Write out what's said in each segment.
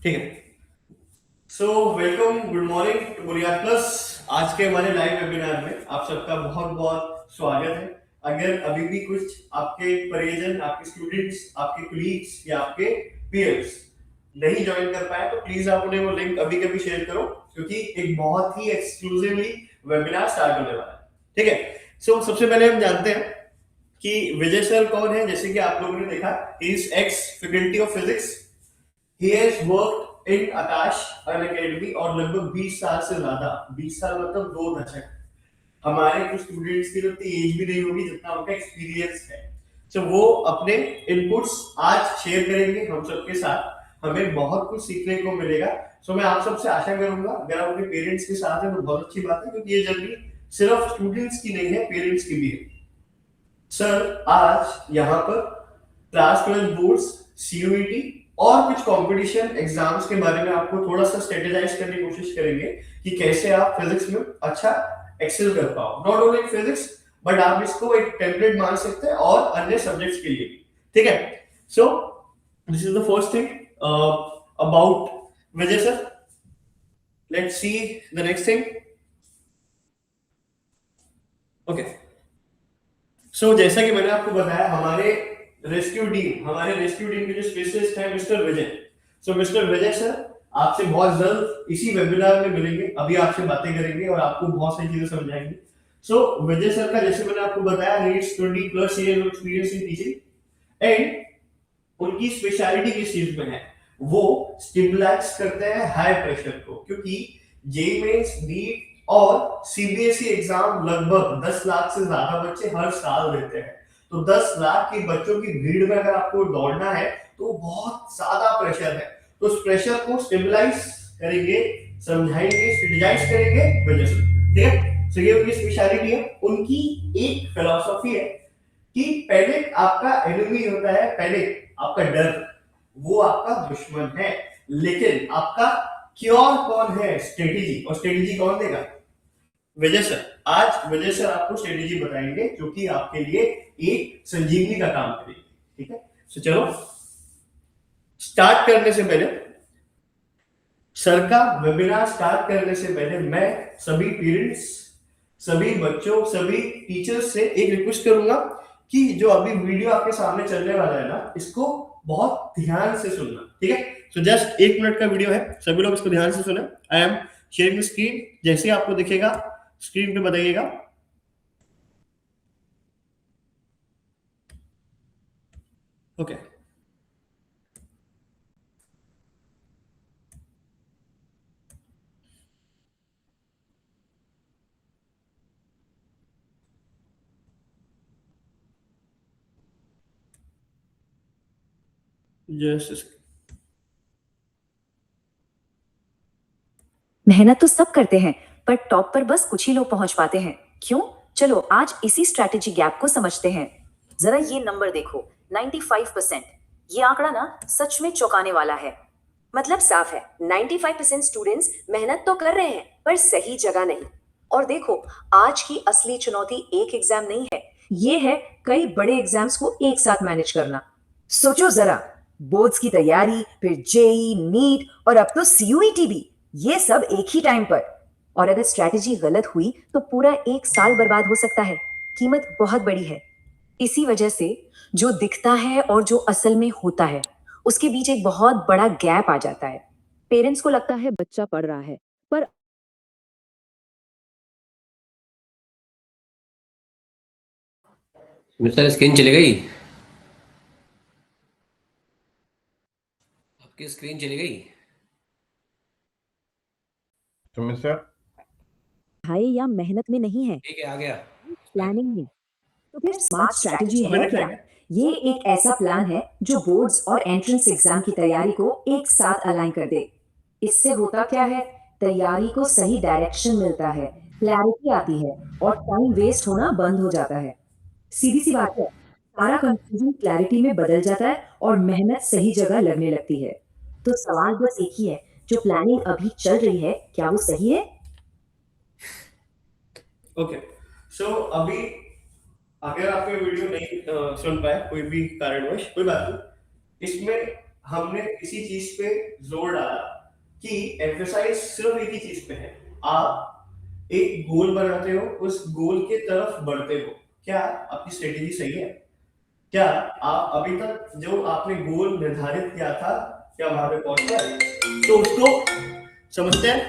ठीक है। So welcome, good morning to Buniyaad plus. आज के हमारे लाइव वेबिनार में आप सबका बहुत बहुत स्वागत है। अगर अभी भी कुछ आपके परिजन, आपके स्टूडेंट्स, आपके कुलीग्स या आपके पीयर्स नहीं ज्वाइन कर पाए तो प्लीज आप उन्हें वो लिंक अभी कभी शेयर करो, क्योंकि एक बहुत ही एक्सक्लूसिवली वेबिनार स्टार्ट होने वाला है। ठीक है। सो सबसे पहले हम जानते हैं कि विजय सर कौन है। जैसे कि आप लोगों ने देखा, he is x faculty of physics. He has worked in Akash Unacademy और लगभग 20 साल से ज्यादा, 20 साल मतलब 2 दशक। हमारे कुछ स्टूडेंट्स की तो इतनी एज भी नहीं होगी जितना उनका एक्सपीरियंस है। तो वो अपने इनपुट्स आज शेयर करेंगे हम सबके साथ। हमें बहुत कुछ सीखने को मिलेगा। सो मैं आप सबसे आशा करूंगा, अगर आप अपने पेरेंट्स के साथ हैं तो बहुत अच्छी बात है, क्योंकि ये जर्नी सिर्फ स्टूडेंट्स की नहीं है, पेरेंट्स की भी है। सर आज यहाँ पर क्लास 12 बोर्ड्स, सीयूईटी और कुछ कंपटीशन एग्जाम्स के बारे में आपको थोड़ा सा स्ट्रेटेजाइज करने की कोशिश करेंगे कि कैसे आप फिजिक्स में अच्छा एक्सेल कर पाओ। नॉट ओनली फिजिक्स, बट आप इसको एक टेम्पलेट मान सकते हैं और अन्य सब्जेक्ट्स के लिए भी। ठीक है। So this is the first thing about Vijay sir. Let's see the next thing. Okay. So जैसा कि मैंने आपको बताया, हमारे रेस्क्यू टीम के जो स्पेशलिस्ट हैं मिस्टर विजय। सो मिस्टर विजय सर आपसे बहुत जल्द इसी वेबिनार में मिलेंगे, अभी आपसे बातें करेंगे और आपको बहुत सारी चीजें समझाएंगे। सो विजय सर का, जैसे मैंने आपको बताया, needs 20+ year experience in teaching and उनकी स्पेशलिटी किस चीज में है, वो स्टिमुलेट्स करते हैं हाई प्रेशर को, क्योंकि जेईई मेंस, नीट और सीबीएसई एग्जाम लगभग 10 लाख से ज्यादा बच्चे हर साल देते हैं। तो 10 लाख के बच्चों की भीड़ में अगर आपको दौड़ना है तो बहुत ज्यादा प्रेशर है। तो उस प्रेशर को स्टेबलाइज करेंगे, समझाएंगे, स्ट्रेटेजाइज करेंगे वजह से। ठीक है। तो ये उनकी स्पेशलिटी है। उनकी एक फिलॉसफी है कि पैनिक आपका एनिमी होता है, पैनिक आपका डर, वो आपका दुश्मन है। लेकिन आपका क्योर कौन है? स्ट्रेटेजी। और स्ट्रेटेजी कौन देगा? विजय सर। आज विजय सर आपको स्ट्रेटेजी बताएंगे जो कि आपके लिए एक संजीवनी का काम करेगी। ठीक है। तो चलो स्टार्ट करने से पहले, सर का वेबिनार स्टार्ट करने से पहले मैं सभी पेरेंट्स, सभी बच्चों, सभी टीचर्स से एक रिक्वेस्ट करूंगा कि जो अभी वीडियो आपके सामने चलने वाला है ना, इसको बहुत ध्यान से सुनना। ठीक है। तो जस्ट 1 मिनट का वीडियो है, सभी लोग इसको ध्यान से सुने। आई एम शेयरिंग स्क्रीन, जैसे आपको दिखेगा स्क्रीन पे बताइएगा। ओके। जस्ट मेहनत तो सब करते हैं, पर टॉप पर बस कुछ ही लोग पहुंच पाते हैं। क्यों? चलो आज इसी स्ट्रैटेजी गैप को समझते हैं। जरा ये नंबर देखो, 95%। ये आंकड़ा ना सच में चौंकाने वाला है। मतलब साफ है, 95% स्टूडेंट्स मेहनत तो कर रहे हैं पर सही जगह नहीं। और देखो, आज की असली चुनौती एक एग्जाम नहीं है, ये है कई बड़े एग्जाम्स को एक साथ मैनेज करना। सोचो जरा, बोर्ड्स की तैयारी, फिर जेई, नीट और अब तो सीयूईटी भी, ये सब एक ही टाइम पर। और अगर स्ट्रैटेजी गलत हुई तो पूरा 1 साल बर्बाद हो सकता है। कीमत बहुत बड़ी है। इसी वजह से जो दिखता है और जो असल में होता है, उसके बीच एक बहुत बड़ा गैप आ जाता है। पेरेंट्स को लगता है बच्चा पढ़ रहा है, पर मिस्टर स्क्रीन चली गई, आपकी स्क्रीन चली गई। तो मिस्टर भाई या मेहनत में नहीं है, ठीक है, आ गया। प्लानिंग में। तो फिर स्मार्ट स्ट्रैटेजी है क्या? ये एक ऐसा प्लान है जो बोर्ड्स और एंट्रेंस एग्जाम की तैयारी को एक साथ अलाइन कर दे। इससे होता क्या है, तैयारी को सही डायरेक्शन मिलता है, क्लैरिटी आती है और टाइम वेस्ट होना बंद हो जाता है। सीधी सी बात है, सारा कंफ्यूजन क्लैरिटी में बदल जाता है और मेहनत सही जगह लगने लगती है। तो सवाल बस एक ही है, जो प्लानिंग अभी चल रही है क्या वो सही है? ओके। सो अभी अगर आप ये वीडियो नहीं सुन पाए कोई भी कारणवश, कोई बात नहीं, इसमें हमने इसी चीज पे जोर डाला कि एम्फेसाइज सिर्फ एक ही चीज पे है, आप एक गोल बनाते हो, उस गोल के तरफ बढ़ते हो। क्या आपकी स्ट्रेटेजी सही है? क्या आप अभी तक जो आपने गोल निर्धारित किया था, क्या वहां पे पहुंच पाए? तो उसको समझते हैं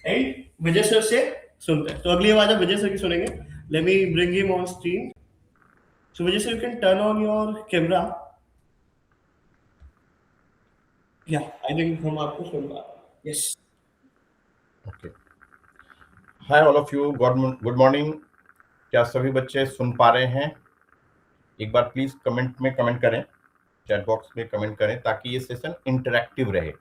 एंड विजय सर से सुनते हैं। तो अगली आवाज आप विजय सर की सुनेंगे। Late me bring him on screen. So Vijay sir, you can turn on your camera. या आई थिंक हम आपको सुन पा रहे हैं। Yes. Okay. Hi all of you, good morning. क्या सभी बच्चे सुन पा रहे हैं? एक बार प्लीज कमेंट में कमेंट करें, चैट बॉक्स में कमेंट करें, ताकि ये सेशन इंटरैक्टिव रहे।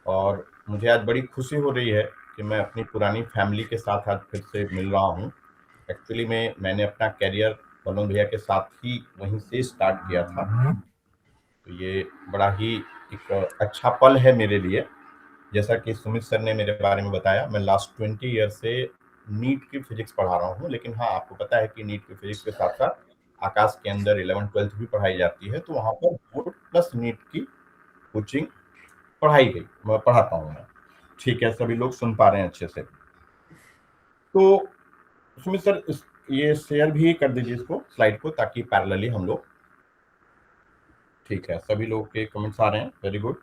और मुझे आज बड़ी खुशी हो रही है कि मैं अपनी पुरानी फैमिली के साथ आज फिर से मिल रहा हूँ। एक्चुअली मैंने अपना कैरियर बलवंत भैया के साथ ही वहीं से स्टार्ट किया था, तो ये बड़ा ही एक अच्छा पल है मेरे लिए। जैसा कि सुमित सर ने मेरे बारे में बताया, मैं लास्ट 20 ईयर से नीट की फिजिक्स पढ़ा रहा हूँ। लेकिन हाँ, आपको पता है कि नीट की फिजिक्स के साथ साथ आकाश के अंदर 11th-12th भी पढ़ाई जाती है, तो वहाँ पर बोर्ड प्लस नीट की कोचिंग पढ़ाई गई, मैं पढ़ाता हूँ मैं। ठीक है, सभी लोग सुन पा रहे हैं अच्छे से? तो सुमित सर ये शेयर भी कर दीजिए इसको, स्लाइड को, ताकि पैरेलली हम लोग। ठीक है, सभी लोग के कमेंट्स आ रहे हैं, वेरी गुड।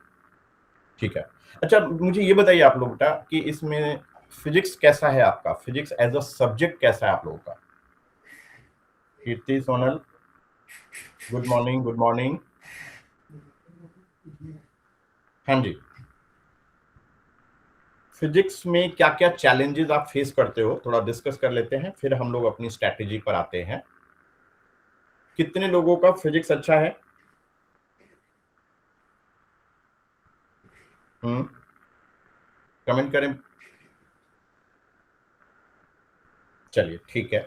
ठीक है, अच्छा मुझे ये बताइए आप लोग बेटा कि इसमें फिजिक्स कैसा है आपका, फिजिक्स एज अ सब्जेक्ट कैसा है आप लोगों का? Kirti, Sonal, good morning, good morning. हाँ जी, फिजिक्स में क्या क्या चैलेंजेस आप फेस करते हो, थोड़ा डिस्कस कर लेते हैं, फिर हम लोग अपनी स्ट्रैटेजी पर आते हैं। कितने लोगों का फिजिक्स अच्छा है? कमेंट करें। चलिए ठीक है,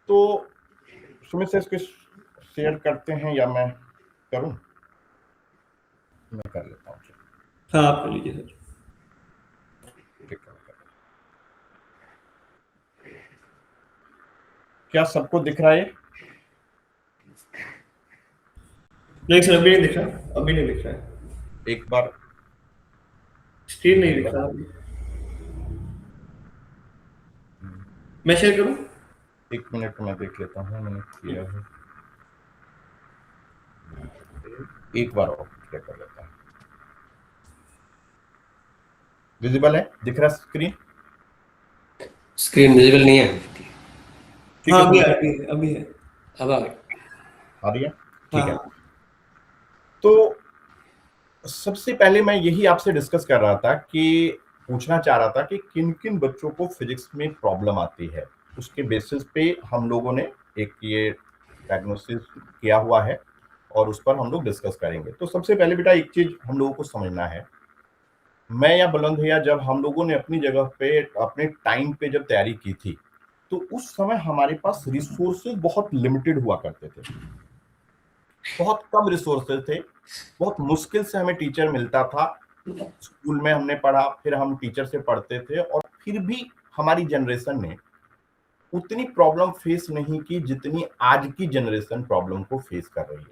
तो सुमित से इसको शेयर करते हैं या मैं करूं? मैं कर लेता हूँ। हाँ, आप कर लीजिए सर। ठीक है। क्या सबको दिख रहा है? नहीं सर, अभी नहीं दिख रहा, अभी नहीं दिख रहा है। एक बार स्क्रीन नहीं दिख रहा अभी। मैं शेयर करूं? एक मिनट में देख लेता हूँ, मैंने किया है। एक बार और क्या कर लेता हूँ। विजिबल है, दिख रहा स्क्रीन? स्क्रीन विजिबल नहीं है। ठीक हाँ, है, अभी आ रही है, अभी है। अब आ गई। आ रही है, ठीक है। हाँ। तो सबसे पहले मैं यही आपसे डिस्कस कर रहा था कि पूछना चाह रहा था कि किन किन बच्चों को फिजिक्स में प्रॉब्लम आती है। उसके बेसिस पे हम लोगों ने एक ये डायग्नोसिस किया हुआ है और उस पर हम लोग डिस्कस करेंगे। तो सबसे पहले बेटा एक चीज हम लोगों को समझना है, मैं या बुलंद भैया जब हम लोगों ने अपनी जगह पे अपने टाइम पे जब तैयारी की थी, तो उस समय हमारे पास रिसोर्सेज बहुत लिमिटेड हुआ करते थे, बहुत कम रिसोर्सेज थे, बहुत मुश्किल से हमें टीचर मिलता था। स्कूल में हमने पढ़ा, फिर हम टीचर से पढ़ते थे, और फिर भी हमारी जनरेशन ने उतनी प्रॉब्लम फेस नहीं की जितनी आज की जनरेशन प्रॉब्लम को फेस कर रही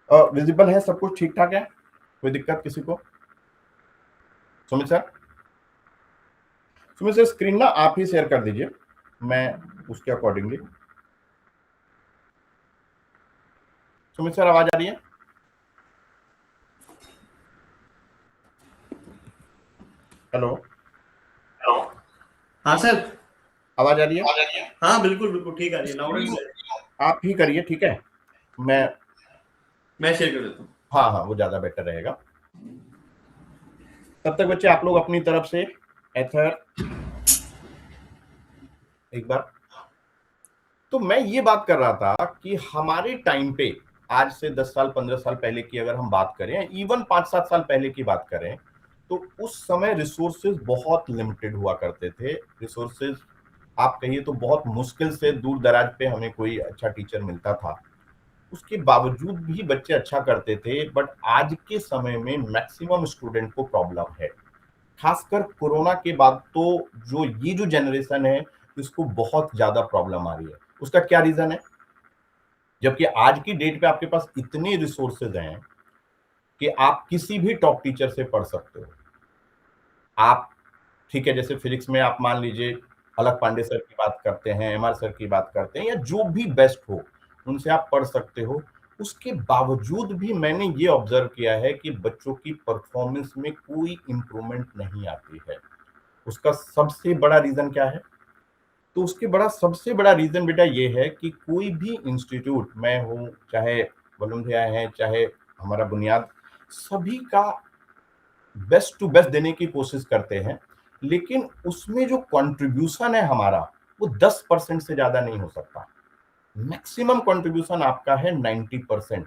है। विजिबल है, सब कुछ ठीक ठाक है, कोई दिक्कत किसी को? सुमित सर स्क्रीन ना आप ही शेयर कर दीजिए, मैं उसके अकॉर्डिंगली। सुमित सर आवाज आ रही है? हेलो, हाँ सर, आवाज आ रही है? हाँ बिल्कुल बिल्कुल ठीक आ रही है, लाउड एंड क्लियर। आप ही करिए, ठीक है, मैं शेयर कर देता हूँ। हाँ हाँ, वो ज्यादा बेटर रहेगा। तब तक बच्चे आप लोग अपनी तरफ से एथर एक बार। तो मैं ये बात कर रहा था कि हमारे टाइम पे, आज से 10 साल 15 साल पहले की अगर हम बात करें, इवन 5-7 साल पहले की बात करें, तो उस समय रिसोर्सेज बहुत लिमिटेड हुआ करते थे। रिसोर्सेज आप कहिए तो बहुत मुश्किल से दूर दराज पे हमें कोई अच्छा टीचर मिलता था, उसके बावजूद भी बच्चे अच्छा करते थे। बट आज के समय में मैक्सिमम स्टूडेंट को प्रॉब्लम है, खासकर कोरोना के बाद तो ये जो जनरेशन है इसको बहुत ज्यादा प्रॉब्लम आ रही है। उसका क्या रीजन है? जबकि आज की डेट पे आपके पास इतने रिसोर्सेज हैं कि आप किसी भी टॉप टीचर से पढ़ सकते हो। आप ठीक है, जैसे फिजिक्स में आप मान लीजिए अलग पांडे सर की बात करते हैं, एमआर सर की बात करते हैं, या जो भी बेस्ट हो उनसे आप पढ़ सकते हो। उसके बावजूद भी मैंने ये ऑब्जर्व किया है कि बच्चों की परफॉर्मेंस में कोई इंप्रूवमेंट नहीं आती है। उसका सबसे बड़ा रीजन क्या है? तो उसके सबसे बड़ा रीजन बेटा ये है कि कोई भी इंस्टीट्यूट, मैं हूं, चाहे वरुण भैया हैं, चाहे हमारा बुनियाद, सभी का बेस्ट टू बेस्ट देने की कोशिश करते हैं, लेकिन उसमें जो कंट्रीब्यूशन है हमारा, वो 10% से ज्यादा नहीं हो सकता। मैक्सिमम कंट्रीब्यूशन आपका है 90%।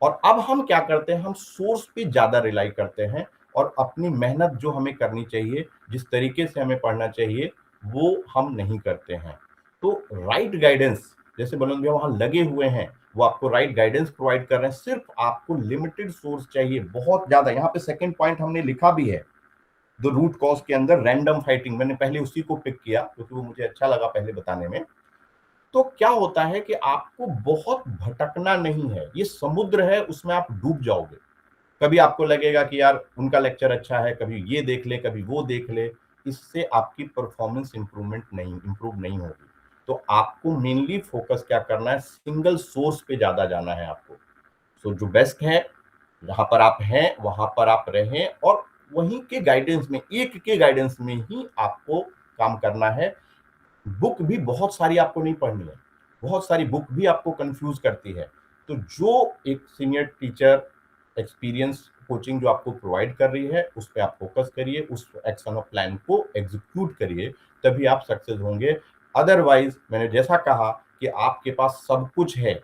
और अब हम क्या करते हैं, हम सोर्स पे ज्यादा रिलाई करते हैं और अपनी मेहनत जो हमें करनी चाहिए, जिस तरीके से हमें पढ़ना चाहिए, वो हम नहीं करते हैं। तो राइट गाइडेंस, जैसे बलवंत भैया वहां लगे हुए हैं, वो आपको राइट गाइडेंस प्रोवाइड कर रहे हैं। सिर्फ आपको लिमिटेड सोर्स चाहिए, बहुत ज्यादा। यहाँ पे सेकंड पॉइंट हमने लिखा भी है, द रूट कॉज के अंदर रैंडम फाइटिंग, मैंने पहले उसी को पिक किया क्योंकि वो मुझे अच्छा लगा पहले बताने में। तो क्या होता है कि आपको बहुत भटकना नहीं है, ये समुद्र है, उसमें आप डूब जाओगे। कभी आपको लगेगा कि यार उनका लेक्चर अच्छा है, कभी ये देख ले, कभी वो देख ले, इससे आपकी परफॉर्मेंस इंप्रूव नहीं होगी। तो आपको मेनली फोकस क्या करना है, सिंगल सोर्स पे ज्यादा जाना है आपको। सो जो बेस्ट है, जहां पर आप हैं वहां पर आप रहें, और वहीं के गाइडेंस में, एक के गाइडेंस में ही आपको काम करना है। बुक भी बहुत सारी आपको नहीं पढ़नी है, बहुत सारी बुक भी आपको कंफ्यूज करती है। तो जो एक सीनियर टीचर एक्सपीरियंस कोचिंग जो आपको प्रोवाइड कर रही है, उस पर आप फोकस करिए, उस एक्शन ऑफ प्लान को एग्जीक्यूट करिए, तभी आप सक्सेस होंगे। अदरवाइज मैंने जैसा कहा कि आपके पास सब कुछ है,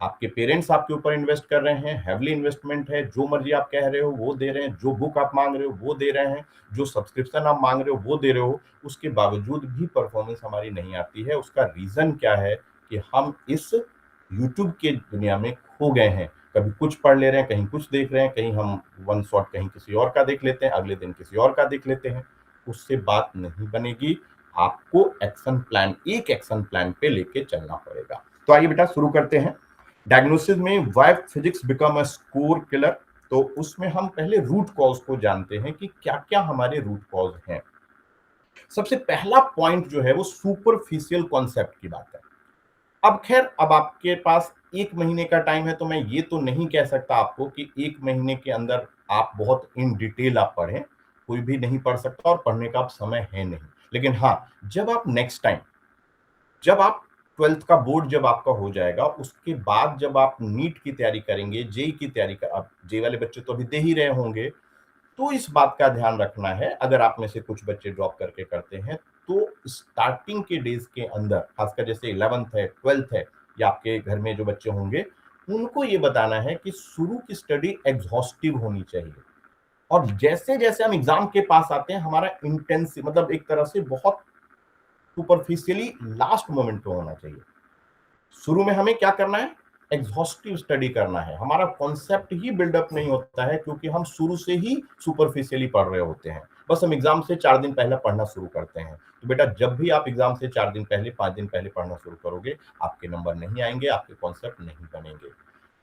आपके पेरेंट्स आपके ऊपर इन्वेस्ट कर रहे हैं, हैवली इन्वेस्टमेंट है, जो मर्जी आप कह रहे हो वो दे रहे हैं, जो बुक आप मांग रहे हो वो दे रहे हैं, जो सब्सक्रिप्शन आप मांग रहे हो वो दे रहे हो, उसके बावजूद भी परफॉर्मेंस हमारी नहीं आती है। उसका रीजन क्या है कि हम इस यूट्यूब के दुनिया में खो गए हैं। कभी कुछ पढ़ ले रहे हैं, कहीं कुछ देख रहे हैं, कहीं हम वन शॉट कहीं किसी और का देख लेते हैं, अगले दिन किसी और का देख लेते हैं। उससे बात नहीं बनेगी। आपको एक्शन प्लान, एक एक्शन प्लान पे लेके चलना पड़ेगा। तो आइए बेटा शुरू करते हैं। डायग्नोसिस में why physics become a score killer, तो उसमें हम पहले रूट कॉज को जानते हैं कि क्या क्या हमारे रूट कॉज हैं। सबसे पहला पॉइंट जो है वो सुपरफिशियल कॉन्सेप्ट की बात है। अब खैर, अब आपके पास 1 महीने का टाइम है, तो मैं ये तो नहीं कह सकता आपको कि 1 महीने के अंदर आप बहुत इन डिटेल आप पढ़ें, कोई भी नहीं पढ़ सकता और पढ़ने का अब समय है नहीं। लेकिन हाँ, जब आप नेक्स्ट टाइम, जब आप 12th का बोर्ड जब आपका हो जाएगा, उसके बाद जब आप नीट की तैयारी करेंगे, जेई की तैयारी कर, आप जेई वाले बच्चे तो अभी दे ही रहे होंगे, तो इस बात का ध्यान रखना है, अगर आप में से कुछ बच्चे ड्रॉप करके करते हैं, तो स्टार्टिंग के डेज के अंदर, खासकर जैसे 11th है, 12th है, या आपके घर में जो बच्चे होंगे, उनको ये बताना है कि शुरू की स्टडी एग्जॉस्टिव होनी चाहिए। और जैसे जैसे हम एग्जाम के पास आते हैं, हमारा इंटेंसिव, मतलब एक तरह से बहुत सुपरफिशियली लास्ट मोमेंट पे होना चाहिए। शुरू में हमें क्या करना है, एग्जॉस्टिव स्टडी करना है। हमारा कॉन्सेप्ट ही बिल्डअप नहीं होता है, क्योंकि हम शुरू से ही सुपरफिशियली पढ़ रहे होते हैं। बस हम एग्जाम से 4 दिन पहले पढ़ना शुरू करते हैं। तो बेटा, जब भी आप एग्जाम से 4 दिन पहले, 5 दिन पहले पढ़ना शुरू करोगे, आपके नंबर नहीं आएंगे, आपके कॉन्सेप्ट नहीं बनेंगे।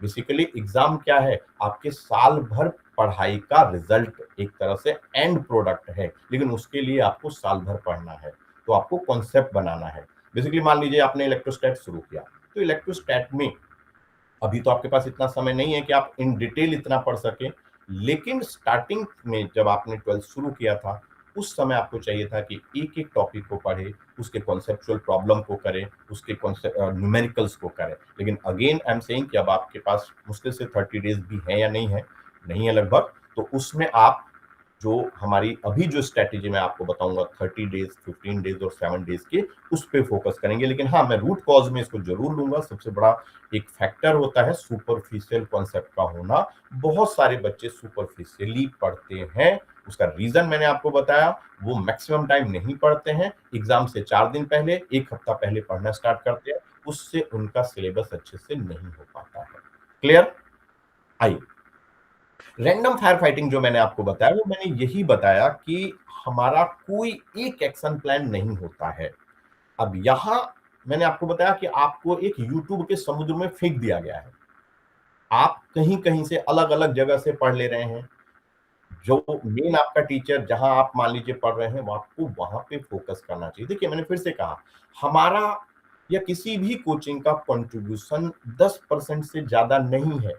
बेसिकली एग्जाम क्या है, आपके साल भर पढ़ाई का रिजल्ट, एक तरह से एंड प्रोडक्ट है, लेकिन उसके लिए आपको साल भर पढ़ना है। तो आपको कॉन्सेप्ट बनाना है। बेसिकली मान लीजिए आपने इलेक्ट्रोस्टैट शुरू किया, तो इलेक्ट्रोस्टैट में अभी तो आपके पास इतना समय नहीं है कि आप इन डिटेल इतना पढ़ सकें, लेकिन स्टार्टिंग में जब आपने 12th शुरू किया था, उस समय आपको चाहिए था कि एक एक टॉपिक को पढ़े, उसके कॉन्सेप्चुअल प्रॉब्लम को करें, उसके न्यूमेरिकल्स को करें। लेकिन अगेन आई एम सेइंग कि अब आपके पास मुश्किल से 30 डेज भी है या नहीं है लगभग, तो उसमें आप जो हमारी अभी जो स्ट्रेटेजी मैं आपको बताऊंगा 30 डेज, 15 डेज और 7 डेज के, उस पे फोकस करेंगे। लेकिन हाँ, मैं रूट कॉज में इसको जरूर लूंगा। सबसे बड़ा एक फैक्टर होता है सुपरफिशियल कॉन्सेप्ट का होना। बहुत सारे बच्चे सुपरफिशियली पढ़ते हैं, उसका रीजन मैंने आपको बताया, वो मैक्सिमम टाइम नहीं पढ़ते हैं। एग्जाम से 4 दिन पहले, 1 हफ्ता पहले पढ़ना स्टार्ट करते हैं, उससे उनका सिलेबस अच्छे से नहीं हो पाता है। क्लियर? आइए, रैंडम फायर फाइटिंग जो मैंने आपको बताया, वो मैंने यही बताया कि हमारा कोई एक एक्शन प्लान नहीं होता है। अब यहां मैंने आपको बताया कि आपको एक यूट्यूब के समुद्र में फेंक दिया गया है, आप कहीं कहीं से अलग अलग जगह से पढ़ ले रहे हैं। जो मेन आपका टीचर जहां आप मान लीजिए पढ़ रहे हैं, वो आपको वहां पे फोकस करना चाहिए। देखिए मैंने फिर से कहा, हमारा या किसी भी कोचिंग का कंट्रीब्यूशन 10% से ज्यादा नहीं है।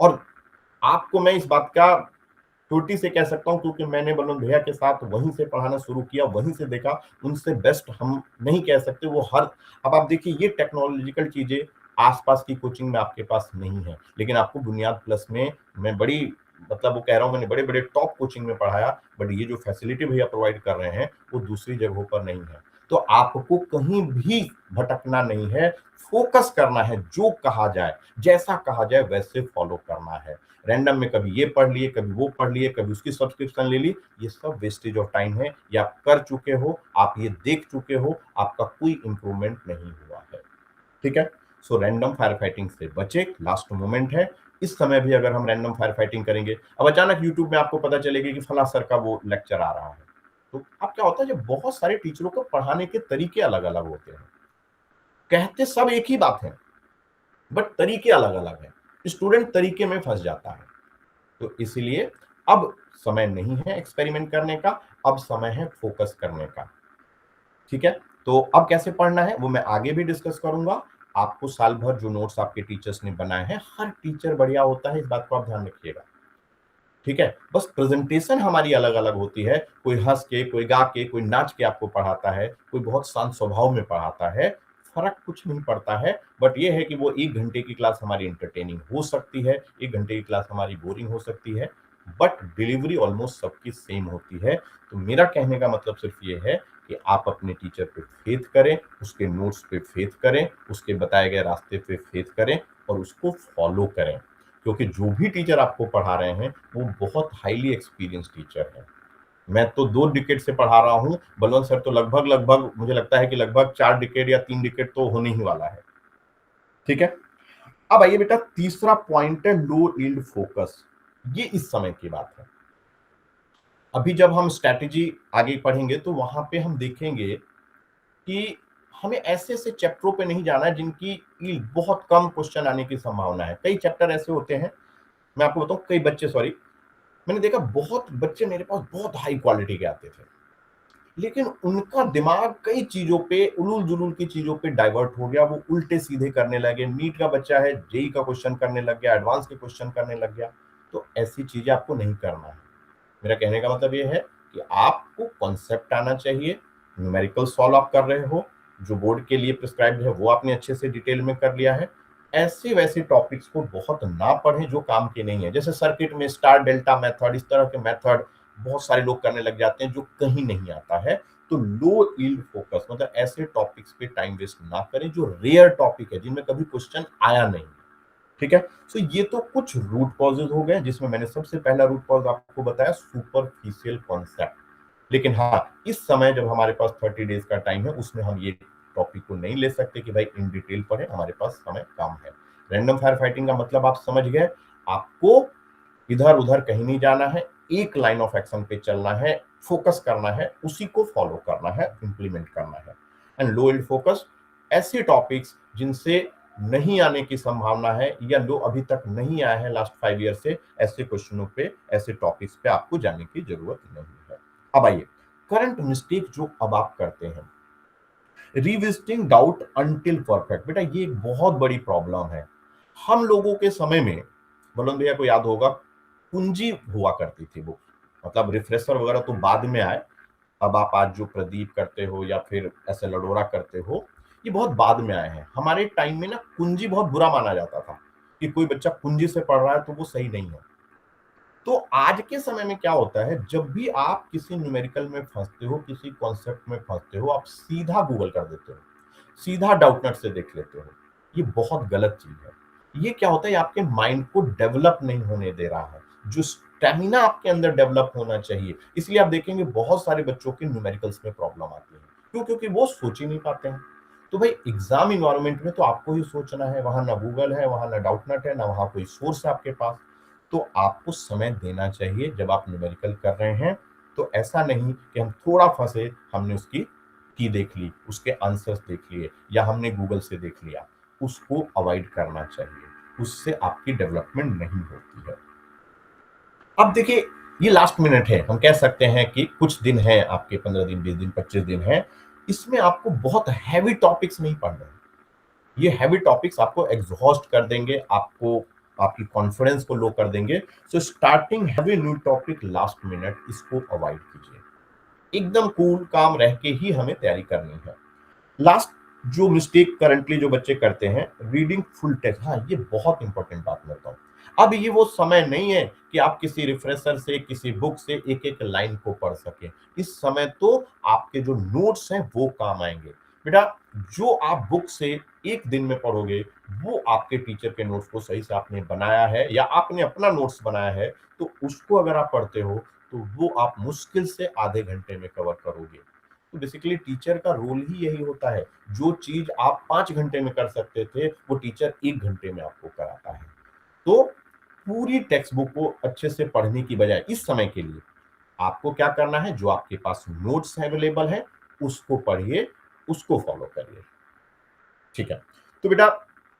और आपको मैं इस बात का छोटी से कह सकता हूं, क्योंकि मैंने बलवंत भैया के साथ वहीं से पढ़ाना शुरू किया, वहीं से देखा, उनसे बेस्ट हम नहीं कह सकते। वो हर, अब आप देखिए ये टेक्नोलॉजिकल चीजें आसपास की कोचिंग में आपके पास नहीं है, लेकिन आपको बुनियाद प्लस में मैं बड़ी, मतलब वो कह रहा हूं, मैंने बड़े बड़े टॉप कोचिंग में पढ़ाया, बट ये जो फैसिलिटी भैया प्रोवाइड कर रहे हैं वो दूसरी जगहों पर नहीं है। तो आपको कहीं भी भटकना नहीं है, फोकस करना है, जो कहा जाए, जैसा कहा जाए वैसे फॉलो करना है। रैंडम में कभी ये पढ़ लिए, कभी वो पढ़ लिए, कभी उसकी सब्सक्रिप्शन ले ली, ये सब वेस्टेज ऑफ टाइम है। ये आप कर चुके हो, आप ये देख चुके हो, आपका कोई इंप्रूवमेंट नहीं हुआ है। ठीक है, सो रैंडम फायर फाइटिंग से बचे, लास्ट मोमेंट है। इस समय भी अगर हम रैंडम फायर फाइटिंग करेंगे, अब अचानक यूट्यूब में आपको पता चलेगा कि फला सर का वो लेक्चर आ रहा है, तो अब क्या होता है, जब बहुत सारे टीचरों को पढ़ाने के तरीके अलग अलग होते हैं, कहते सब एक ही बात है बट तरीके अलग अलग है, स्टूडेंट तरीके में फंस जाता है। तो इसलिए अब समय नहीं है एक्सपेरिमेंट करने का, अब समय है फोकस करने का। ठीक है, तो अब कैसे पढ़ना है वो मैं आगे भी डिस्कस करूंगा। आपको साल भर जो नोट्स आपके टीचर्स ने बनाए हैं, हर टीचर बढ़िया होता है, इस बात को आप ध्यान रखिएगा। ठीक है, बस प्रेजेंटेशन हमारी अलग अलग होती है, कोई हंस के, कोई गा के, कोई नाच के आपको पढ़ाता है, कोई बहुत शांत स्वभाव में पढ़ाता है, फर्क कुछ नहीं पड़ता है। बट ये है कि वो 1 घंटे की क्लास हमारी इंटरटेनिंग हो सकती है, 1 घंटे की क्लास हमारी बोरिंग हो सकती है, बट डिलीवरी ऑलमोस्ट सबकी सेम होती है। तो मेरा कहने का मतलब सिर्फ ये है कि आप अपने टीचर पे फेथ करें, उसके नोट्स पे फेथ करें, उसके बताए गए रास्ते पे फेथ करें और उसको फॉलो करें, क्योंकि जो भी टीचर आपको पढ़ा रहे हैं वो बहुत हाईली एक्सपीरियंस टीचर है। मैं तो 2 डिकेड से पढ़ा रहा हूँ, बलवंत सर तो लगभग लगभग मुझे लगता है कि लगभग 4 डिकेड या 3 डिकेड तो होने ही वाला है। ठीक है, अब आइए बेटा, तीसरा पॉइंट है लो यील्ड फोकस। ये इस समय की बात है। अभी जब हम स्ट्रैटेजी आगे पढ़ेंगे तो वहां पे हम देखेंगे कि हमें ऐसे ऐसे चैप्टरों पे नहीं जाना है जिनकी यील्ड बहुत कम क्वेश्चन आने की संभावना है। कई चैप्टर ऐसे होते हैं, मैं आपको बताऊं, कई बच्चे, सॉरी, मैंने देखा बहुत बच्चे मेरे पास बहुत हाई क्वालिटी के आते थे, लेकिन उनका दिमाग कई चीजों पे, उलूल जुलूल की चीजों पे डाइवर्ट हो गया, वो उल्टे सीधे करने लगे। नीट का बच्चा है, जेई का क्वेश्चन करने लग गया, एडवांस के क्वेश्चन करने लग गया। तो ऐसी चीजें आपको नहीं करना है। मेरा कहने का मतलब ये है कि आपको कॉन्सेप्ट आना चाहिए, न्यूमेरिकल सॉल्व आप कर रहे हो, जो बोर्ड के लिए प्रिस्क्राइब्ड है वो आपने अच्छे से डिटेल में कर लिया है। ऐसे वैसे टॉपिक्स को बहुत ना पढ़ें जो काम के नहीं है, जैसे सर्किट में स्टार डेल्टा मेथड, इस तरह के मेथड बहुत सारे लोग करने लग जाते हैं जो कहीं नहीं आता है। तो लो यील्ड फोकस, मतलब ऐसे टॉपिक्स पे टाइम वेस्ट ना करें जो रेयर टॉपिक है, जिनमें कभी क्वेश्चन आया नहीं। ठीक है, सो ये तो कुछ रूट कॉजेज हो गए, जिसमें मैंने सबसे पहला रूट कॉज आपको बताया, सुपरफिशियल कॉन्सेप्ट। लेकिन हाँ, इस समय जब हमारे पास 30 डेज का टाइम है, उसमें हम ये टॉपिक को नहीं ले सकते कि भाई इन डिटेल पढ़े, हमारे पास समय कम है। रैंडम फायर फाइटिंग का मतलब आप समझ गए, आपको इधर उधर कहीं नहीं जाना है, एक लाइन ऑफ एक्शन पे चलना है, फोकस करना है, उसी को फॉलो करना है, इंप्लीमेंट करना है। एंड लो यील्ड फोकस, ऐसे टॉपिक्स जिनसे नहीं आने की संभावना है या लो अभी तक नहीं आया है लास्ट 5 ईयर से, ऐसे क्वेश्चनों पे, ऐसे टॉपिक्स पे आपको जाने की जरूरत नहीं है। अब आइए, करंट मिस्टेक जो अब आप करते हैं, रिविजिटिंग डाउट अंटिल परफेक्ट। बेटा ये एक बहुत बड़ी प्रॉब्लम है। हम लोगों के समय में, बलवंत भैया को याद होगा, कुंजी हुआ करती थी बुक, मतलब रिफ्रेशर वगैरह तो बाद में आए। अब आप आज जो प्रदीप करते हो या फिर ऐसे लडोरा करते हो, ये बहुत बाद में आए हैं। हमारे टाइम में ना कुंजी बहुत बुरा माना जाता था कि कोई बच्चा कुंजी से पढ़ रहा है तो वो सही नहीं है। तो आज के समय में क्या होता है, जब भी आप किसी न्यूमेरिकल में फंसते हो, किसी कॉन्सेप्ट में फंसते हो, आप सीधा गूगल कर देते हो, सीधा डाउटनट से देख लेते हो। ये बहुत गलत चीज है। ये क्या होता है, आपके माइंड को डेवलप नहीं होने दे रहा है, जो स्टेमिना आपके अंदर डेवलप होना चाहिए। इसलिए आप देखेंगे बहुत सारे बच्चों के न्यूमेरिकल्स में प्रॉब्लम आती है। क्यों? क्योंकि वो सोच ही नहीं पाते हैं। तो भाई एग्जाम इन्वायरमेंट में तो आपको ही सोचना है, वहां ना गूगल है, वहां ना डाउटनट है, ना वहां कोई सोर्स है आपके पास। तो आपको समय देना चाहिए जब आप न्यूमेरिकल कर रहे हैं। तो ऐसा नहीं कि हम थोड़ा फंसे, हमने उसकी की देख ली, उसके आंसर्स देख लिए या हमने गूगल से देख लिया, उसको अवॉइड करना चाहिए, उससे आपकी डेवलपमेंट नहीं होती है। अब देखिए ये लास्ट मिनट है, हम कह सकते हैं कि कुछ दिन है आपके, 15 दिन, 20 दिन, 25 दिन है, इसमें आपको बहुत हैवी टॉपिक्स नहीं पढ़ने हैं। ये हैवी टॉपिक्स आपको एग्जॉस्ट कर देंगे, आपको आपकी कॉन्फिडेंस को लो कर देंगे। So starting heavy new topic last minute, इसको अवॉइड कीजिए। एकदम कूल काम रह के ही हमें तैयारी करनी है। लास्ट जो मिस्टेक करंटली जो बच्चे करते हैं, रीडिंग फुल टेक्स्ट। हाँ, ये बहुत इंपॉर्टेंट बात मैं बताऊं। अब ये वो समय नहीं है कि आप किसी रिफ्रेशर से, किसी बुक से एक एक लाइन को पढ़ सके। इस समय तो आपके जो नोट्स हैं वो काम आएंगे। बेटा, जो आप बुक से एक दिन में पढ़ोगे, वो आपके टीचर के नोट्स को सही से आपने बनाया है या आपने अपना नोट्स बनाया है, तो उसको अगर आप पढ़ते हो तो वो आप मुश्किल से आधे घंटे में कवर करोगे। तो बेसिकली टीचर का रोल ही यही होता है, जो चीज आप 5 घंटे में कर सकते थे, वो टीचर 1 घंटे में आपको कराता है। तो पूरी टेक्स्ट बुक को अच्छे से पढ़ने की बजाय इस समय के लिए आपको क्या करना है, जो आपके पास नोट्स अवेलेबल है उसको पढ़िए, उसको फॉलो करिए। ठीक है, तो बेटा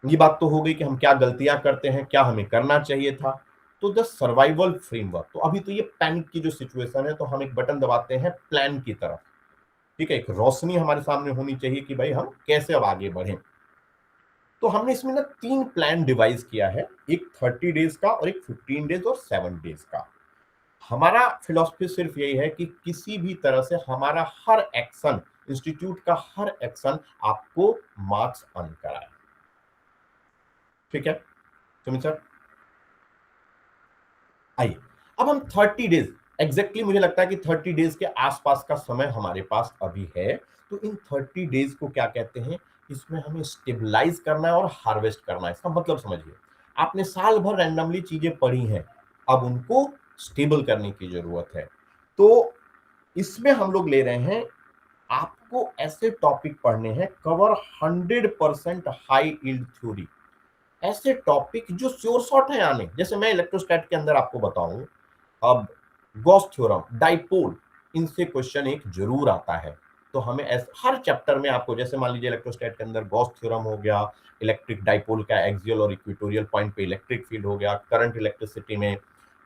ये बात तो हो गई कि हम क्या गलतियां करते हैं, क्या हमें करना चाहिए था। तो द सर्वाइवल फ्रेमवर्क, तो अभी तो ये पैनिक की जो सिचुएशन है, तो हम एक बटन दबाते हैं प्लान की तरफ। ठीक है, एक रोशनी हमारे सामने होनी चाहिए कि भाई हम कैसे अब आगे बढ़ें। तो हमने इसमें ना 3 प्लान डिवाइस किया है, एक 30 डेज का और एक 15 डेज और 7 डेज का। हमारा फिलॉसफी सिर्फ यही है कि किसी भी तरह से हमारा हर एक्शन, इंस्टीट्यूट का हर एक्शन आपको मार्क्स अर्न कराए। ठीक है सुमित सर, आइए अब हम 30 डेज, एग्जैक्टली मुझे लगता है कि 30 डेज के आसपास का समय हमारे पास अभी है। तो इन 30 डेज को क्या कहते हैं, इसमें हमें स्टेबलाइज करना है और हार्वेस्ट करना है। इसका मतलब समझिए, आपने साल भर रैंडमली चीजें पढ़ी हैं, अब उनको स्टेबल करने की जरूरत है। तो इसमें हम लोग ले रहे हैं, आपको ऐसे टॉपिक पढ़ने हैं, कवर 100% हाई यील्ड थ्योरी, ऐसे टॉपिक जो श्योर शॉट है आने। जैसे मैं इलेक्ट्रोस्टैट के अंदर आपको बताऊं, अब गॉस थ्योरम, डाइपोल, इनसे क्वेश्चन एक जरूर आता है। तो हमें हर चैप्टर में आपको, जैसे मान लीजिए इलेक्ट्रोस्टैट के अंदर गॉस थ्योरम हो गया, इलेक्ट्रिक डाइपोल का एक्सियल और इक्वेटोरियल पॉइंट पे इलेक्ट्रिक फील्ड हो गया, करंट इलेक्ट्रिसिटी में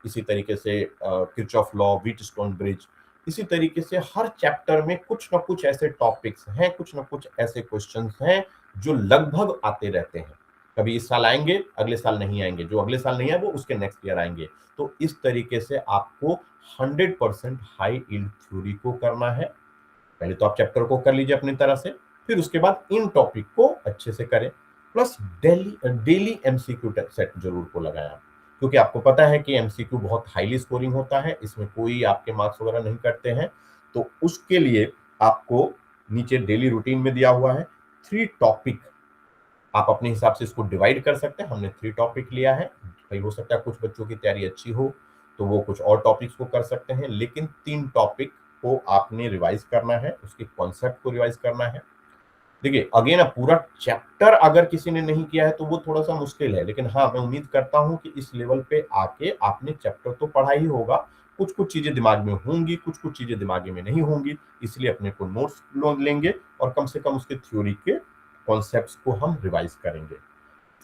इसी तरीके से किरचॉफ लॉ, व्हीटस्टोन ब्रिज, इसी तरीके से हर चैप्टर में कुछ ना कुछ ऐसे टॉपिक्स हैं, कुछ ना कुछ ऐसे क्वेश्चंस हैं जो लगभग आते रहते हैं। कभी इस साल आएंगे, अगले साल नहीं आएंगे, जो अगले साल नहीं है वो उसके नेक्स्ट ईयर आएंगे। तो इस तरीके से आपको 100% हाई यील्ड थ्योरी को करना है। पहले तो आप चैप्टर को कर लीजिए अपनी तरह से, फिर उसके बाद इन टॉपिक को अच्छे से करें, प्लस डेली एमसीक्यू सेट जरूर को लगाएं, क्योंकि आपको पता है कि एमसीक्यू बहुत हाईली स्कोरिंग होता है, इसमें कोई आपके मार्क्स वगैरह नहीं कटते हैं। तो उसके लिए आपको नीचे डेली रूटीन में दिया हुआ है 3 टॉपिक, आप अपने हिसाब से इसको डिवाइड कर सकते हैं। हमने 3 टॉपिक लिया है, भाई हो सकता है कुछ बच्चों की तैयारी अच्छी हो तो वो कुछ और टॉपिक्स को कर सकते हैं, लेकिन 3 टॉपिक को आपने रिवाइज करना है, उसके कॉन्सेप्ट को रिवाइज करना है। देखिए अगेन, पूरा चैप्टर अगर किसी ने नहीं किया है तो वो थोड़ा सा मुश्किल है, लेकिन हाँ मैं उम्मीद करता हूं कि इस लेवल पे आके आपने चैप्टर तो पढ़ा ही होगा, कुछ कुछ चीजें दिमाग में होंगी, कुछ कुछ चीजें दिमाग में नहीं होंगी, इसलिए अपने को नोट्स लेंगे और कम से कम उसके थ्योरी के कॉन्सेप्ट्स को हम रिवाइज करेंगे।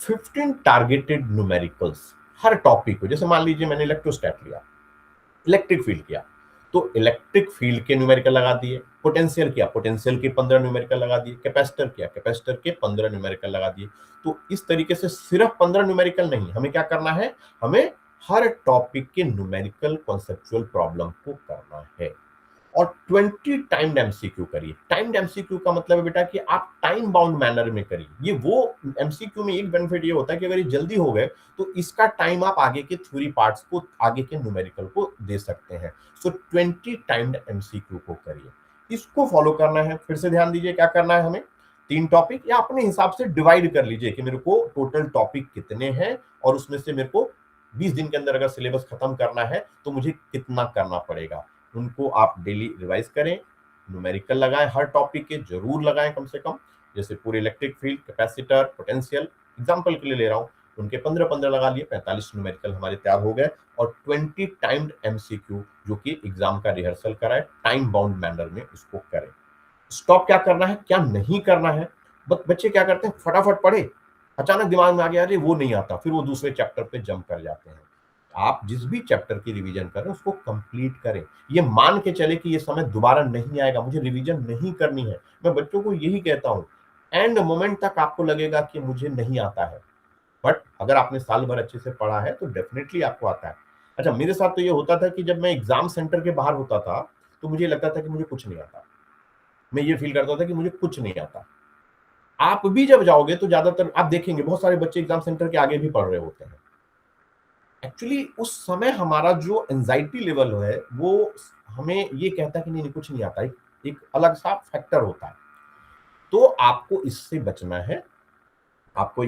15 टारगेटेड न्यूमेरिकल्स हर टॉपिक को, जैसे मान लीजिए मैंने इलेक्ट्रोस्टैट लिया, इलेक्ट्रिक फील्ड किया, तो इलेक्ट्रिक फील्ड के न्यूमेरिकल लगा दिए, पोटेंशियल किया, पोटेंशियल के 15 न्यूमेरिकल लगा दिए, कैपेसिटर किया, कैपेसिटर के 15 न्यूमेरिकल लगा दिए। तो इस तरीके से सिर्फ 15 न्यूमेरिकल नहीं, हमें क्या करना है, हमें हर टॉपिक के न्यूमेरिकल कॉन्सेप्चुअल प्रॉब्लम को करना है। और 20 टाइम्ड एमसीक्यू करिए। टाइम्ड एमसीक्यू का मतलब है बेटा कि आप टाइम बाउंड मैनर में करिए। ये वो एमसीक्यू में एक बेनिफिट ये होता है कि अगर ये जल्दी हो गए तो इसका टाइम आप आगे के थ्योरी पार्ट्स को, आगे के न्यूमेरिकल को दे सकते हैं। सो 20 टाइम्ड एमसीक्यू को करिए, इसको फॉलो करना है। फिर से ध्यान दीजिए क्या करना है, हमें 3 टॉपिक या अपने हिसाब से डिवाइड कर लीजिए कि मेरे को टोटल टॉपिक कितने हैं और उसमें से मेरे को 20 दिन के अंदर अगर सिलेबस खत्म करना है तो मुझे कितना करना पड़ेगा। उनको आप डेली रिवाइज करें, न्यूमेरिकल लगाएं, हर टॉपिक के जरूर लगाएं कम से कम। जैसे पूरे electric field, capacitor, potential, example के लिए ले रहा हूं, उनके 15-15 लगा लिए, 45 न्यूमेरिकल हमारे तैयार हो गए। और 20 टाइम्ड एमसीक्यू जो कि एग्जाम का रिहर्सल कराए, टाइम बाउंड मैनर में उसको करें। स्टॉप क्या करना है, क्या नहीं करना है। बच्चे क्या करते हैं, फटाफट पढ़े, अचानक दिमाग में आ गया अरे वो नहीं आता, फिर वो दूसरे चैप्टर पे जंप कर जाते हैं। आप जिस भी चैप्टर की रिवीजन करें उसको कंप्लीट करें, ये मान के चले कि ये समय दोबारा नहीं आएगा, मुझे रिवीजन नहीं करनी है। मैं बच्चों को यही कहता हूं, एंड मोमेंट तक आपको लगेगा कि मुझे नहीं आता है, बट अगर आपने साल भर अच्छे से पढ़ा है तो डेफिनेटली आपको आता है। अच्छा, मेरे साथ तो ये होता था कि जब मैं एग्जाम सेंटर के बाहर होता था तो मुझे लगता था कि मुझे कुछ नहीं आता, मैं ये फील करता था कि मुझे कुछ नहीं आता। आप भी जब जाओगे तो ज्यादातर आप देखेंगे बहुत सारे बच्चे एग्जाम सेंटर के आगे भी पढ़ रहे होते हैं। एक्चुअली उस समय हमारा जो एंजाइटी लेवल है वो हमें ये कहता है कि नहीं कुछ नहीं आता, एक अलग सा फैक्टर होता है। तो आपको इससे बचना है। आपको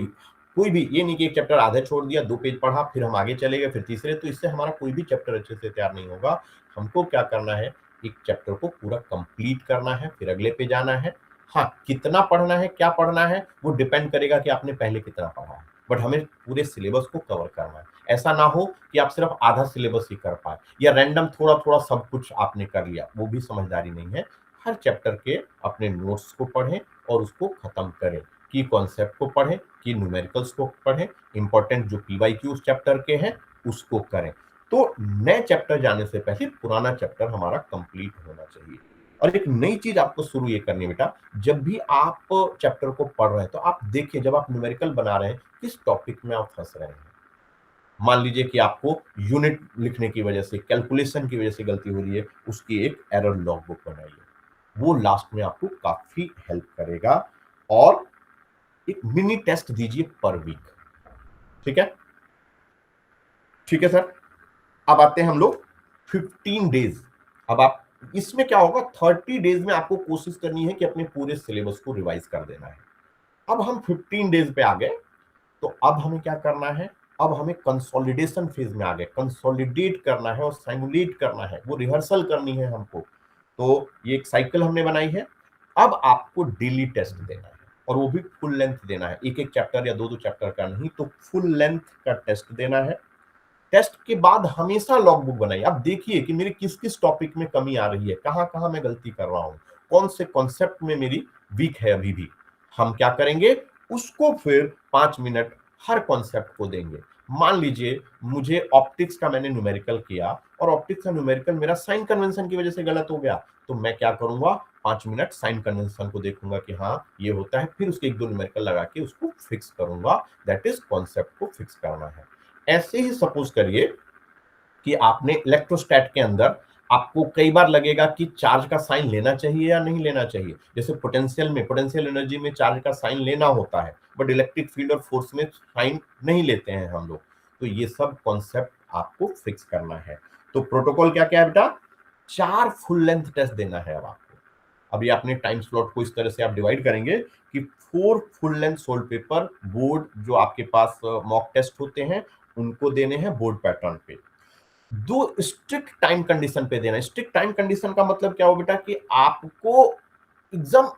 कोई भी ये नहीं कि एक चैप्टर आधे छोड़ दिया, 2 पेज पढ़ा, फिर हम आगे चले गए, फिर तीसरे, तो इससे हमारा कोई भी चैप्टर अच्छे से तैयार नहीं होगा। हमको क्या करना है, एक चैप्टर को पूरा कंप्लीट करना है, फिर अगले पे जाना है। हाँ, कितना पढ़ना है, क्या पढ़ना है, वो डिपेंड करेगा कि आपने पहले कितना पढ़ा है, बट हमें पूरे सिलेबस को कवर करना है। ऐसा ना हो कि आप सिर्फ आधा सिलेबस ही कर पाए या रैंडम थोड़ा थोड़ा सब कुछ आपने कर लिया, वो भी समझदारी नहीं है। हर चैप्टर के अपने नोट्स को पढ़ें और उसको खत्म करें, की कॉन्सेप्ट को पढ़ें, की न्यूमेरिकल्स को पढ़ें, इंपॉर्टेंट जो पीवाईक्यू उस चैप्टर के हैं उसको करें। तो नए चैप्टर जाने से पहले पुराना चैप्टर हमारा कंप्लीट होना चाहिए। और एक नई चीज आपको शुरू ये करनी है बेटा, जब भी आप चैप्टर को पढ़ रहे हैं तो आप देखिए जब आप न्यूमेरिकल बना रहे हैं किस टॉपिक में आप फंस रहे हैं। मान लीजिए कि आपको यूनिट लिखने की वजह से, कैलकुलेशन की वजह से गलती हो रही है, उसकी एक एरर लॉग बुक बनाइए, वो लास्ट में आपको काफी हेल्प करेगा। और एक मिनी टेस्ट दीजिए पर वीक, ठीक है? ठीक है सर। अब आते हैं हम लोग 15 डेज। अब आप इसमें क्या होगा, 30 डेज में आपको कोशिश करनी है कि अपने पूरे सिलेबस को रिवाइज कर देना है। अब हम 15 डेज पे आ गए, तो अब हमें क्या करना है, अब हमें कंसोलिडेशन फेज में आ गए। कंसोलिडेट करना है और साइमुलेट करना है, वो रिहर्सल करनी है हमको। तो ये एक साइकिल हमने बनाई है। अब आपको डेली टेस्ट देना है और वो भी फुल लेंथ देना है, एक एक चैप्टर या 2-2 चैप्टर का नहीं, तो फुल लेंथ का टेस्ट देना है। टेस्ट के बाद हमेशा लॉग बुक बनाइए। आप देखिए कि मेरे किस किस टॉपिक में कमी आ रही है, कहां कहां मैं गलती कर रहा हूं, कौन से कॉन्सेप्ट में मेरी वीक है अभी भी। हम क्या करेंगे, उसको फिर 5 मिनट हर कॉन्सेप्ट को देंगे। मान लीजिए मुझे ऑप्टिक्स का मैंने न्यूमेरिकल किया और ऑप्टिक्स का न्यूमेरिकल मेरा साइन कन्वेंशन की वजह से गलत हो गया, तो मैं क्या करूंगा, 5 मिनट साइन कन्वेंशन को देखूंगा कि हाँ ये होता है, फिर उसके 1-2 न्यूमेरिकल लगा के उसको फिक्स करूंगा। दैट इज कॉन्सेप्ट को फिक्स करना है। ऐसे ही सपोज करिए कि आपने इलेक्ट्रोस्टैट के अंदर आपको कई बार लगेगा कि चार्ज का साइन लेना चाहिए या नहीं लेना चाहिए। जैसे पोटेंशियल में, पोटेंशियल एनर्जी में चार्ज का साइन लेना होता है, बट इलेक्ट्रिक फील्ड और फोर्स में साइन नहीं लेते हैं हम लोग। तो ये सब कॉन्सेप्ट आपको फिक्स करना है। तो प्रोटोकॉल क्या क्या है बेटा, 4 फुल लेंथ टेस्ट देना है अब आपको। अभी अपने टाइम स्लॉट को इस तरह से आप डिवाइड करेंगे कि 4 full length solved paper board जो आपके पास मॉक टेस्ट होते हैं उनको देने हैं बोर्ड पैटर्न पे। 2 स्ट्रिक्ट टाइम कंडीशन पे देना है। स्ट्रिक्ट टाइम कंडीशन का मतलब क्या हो बेटा, कि आपको एग्जाम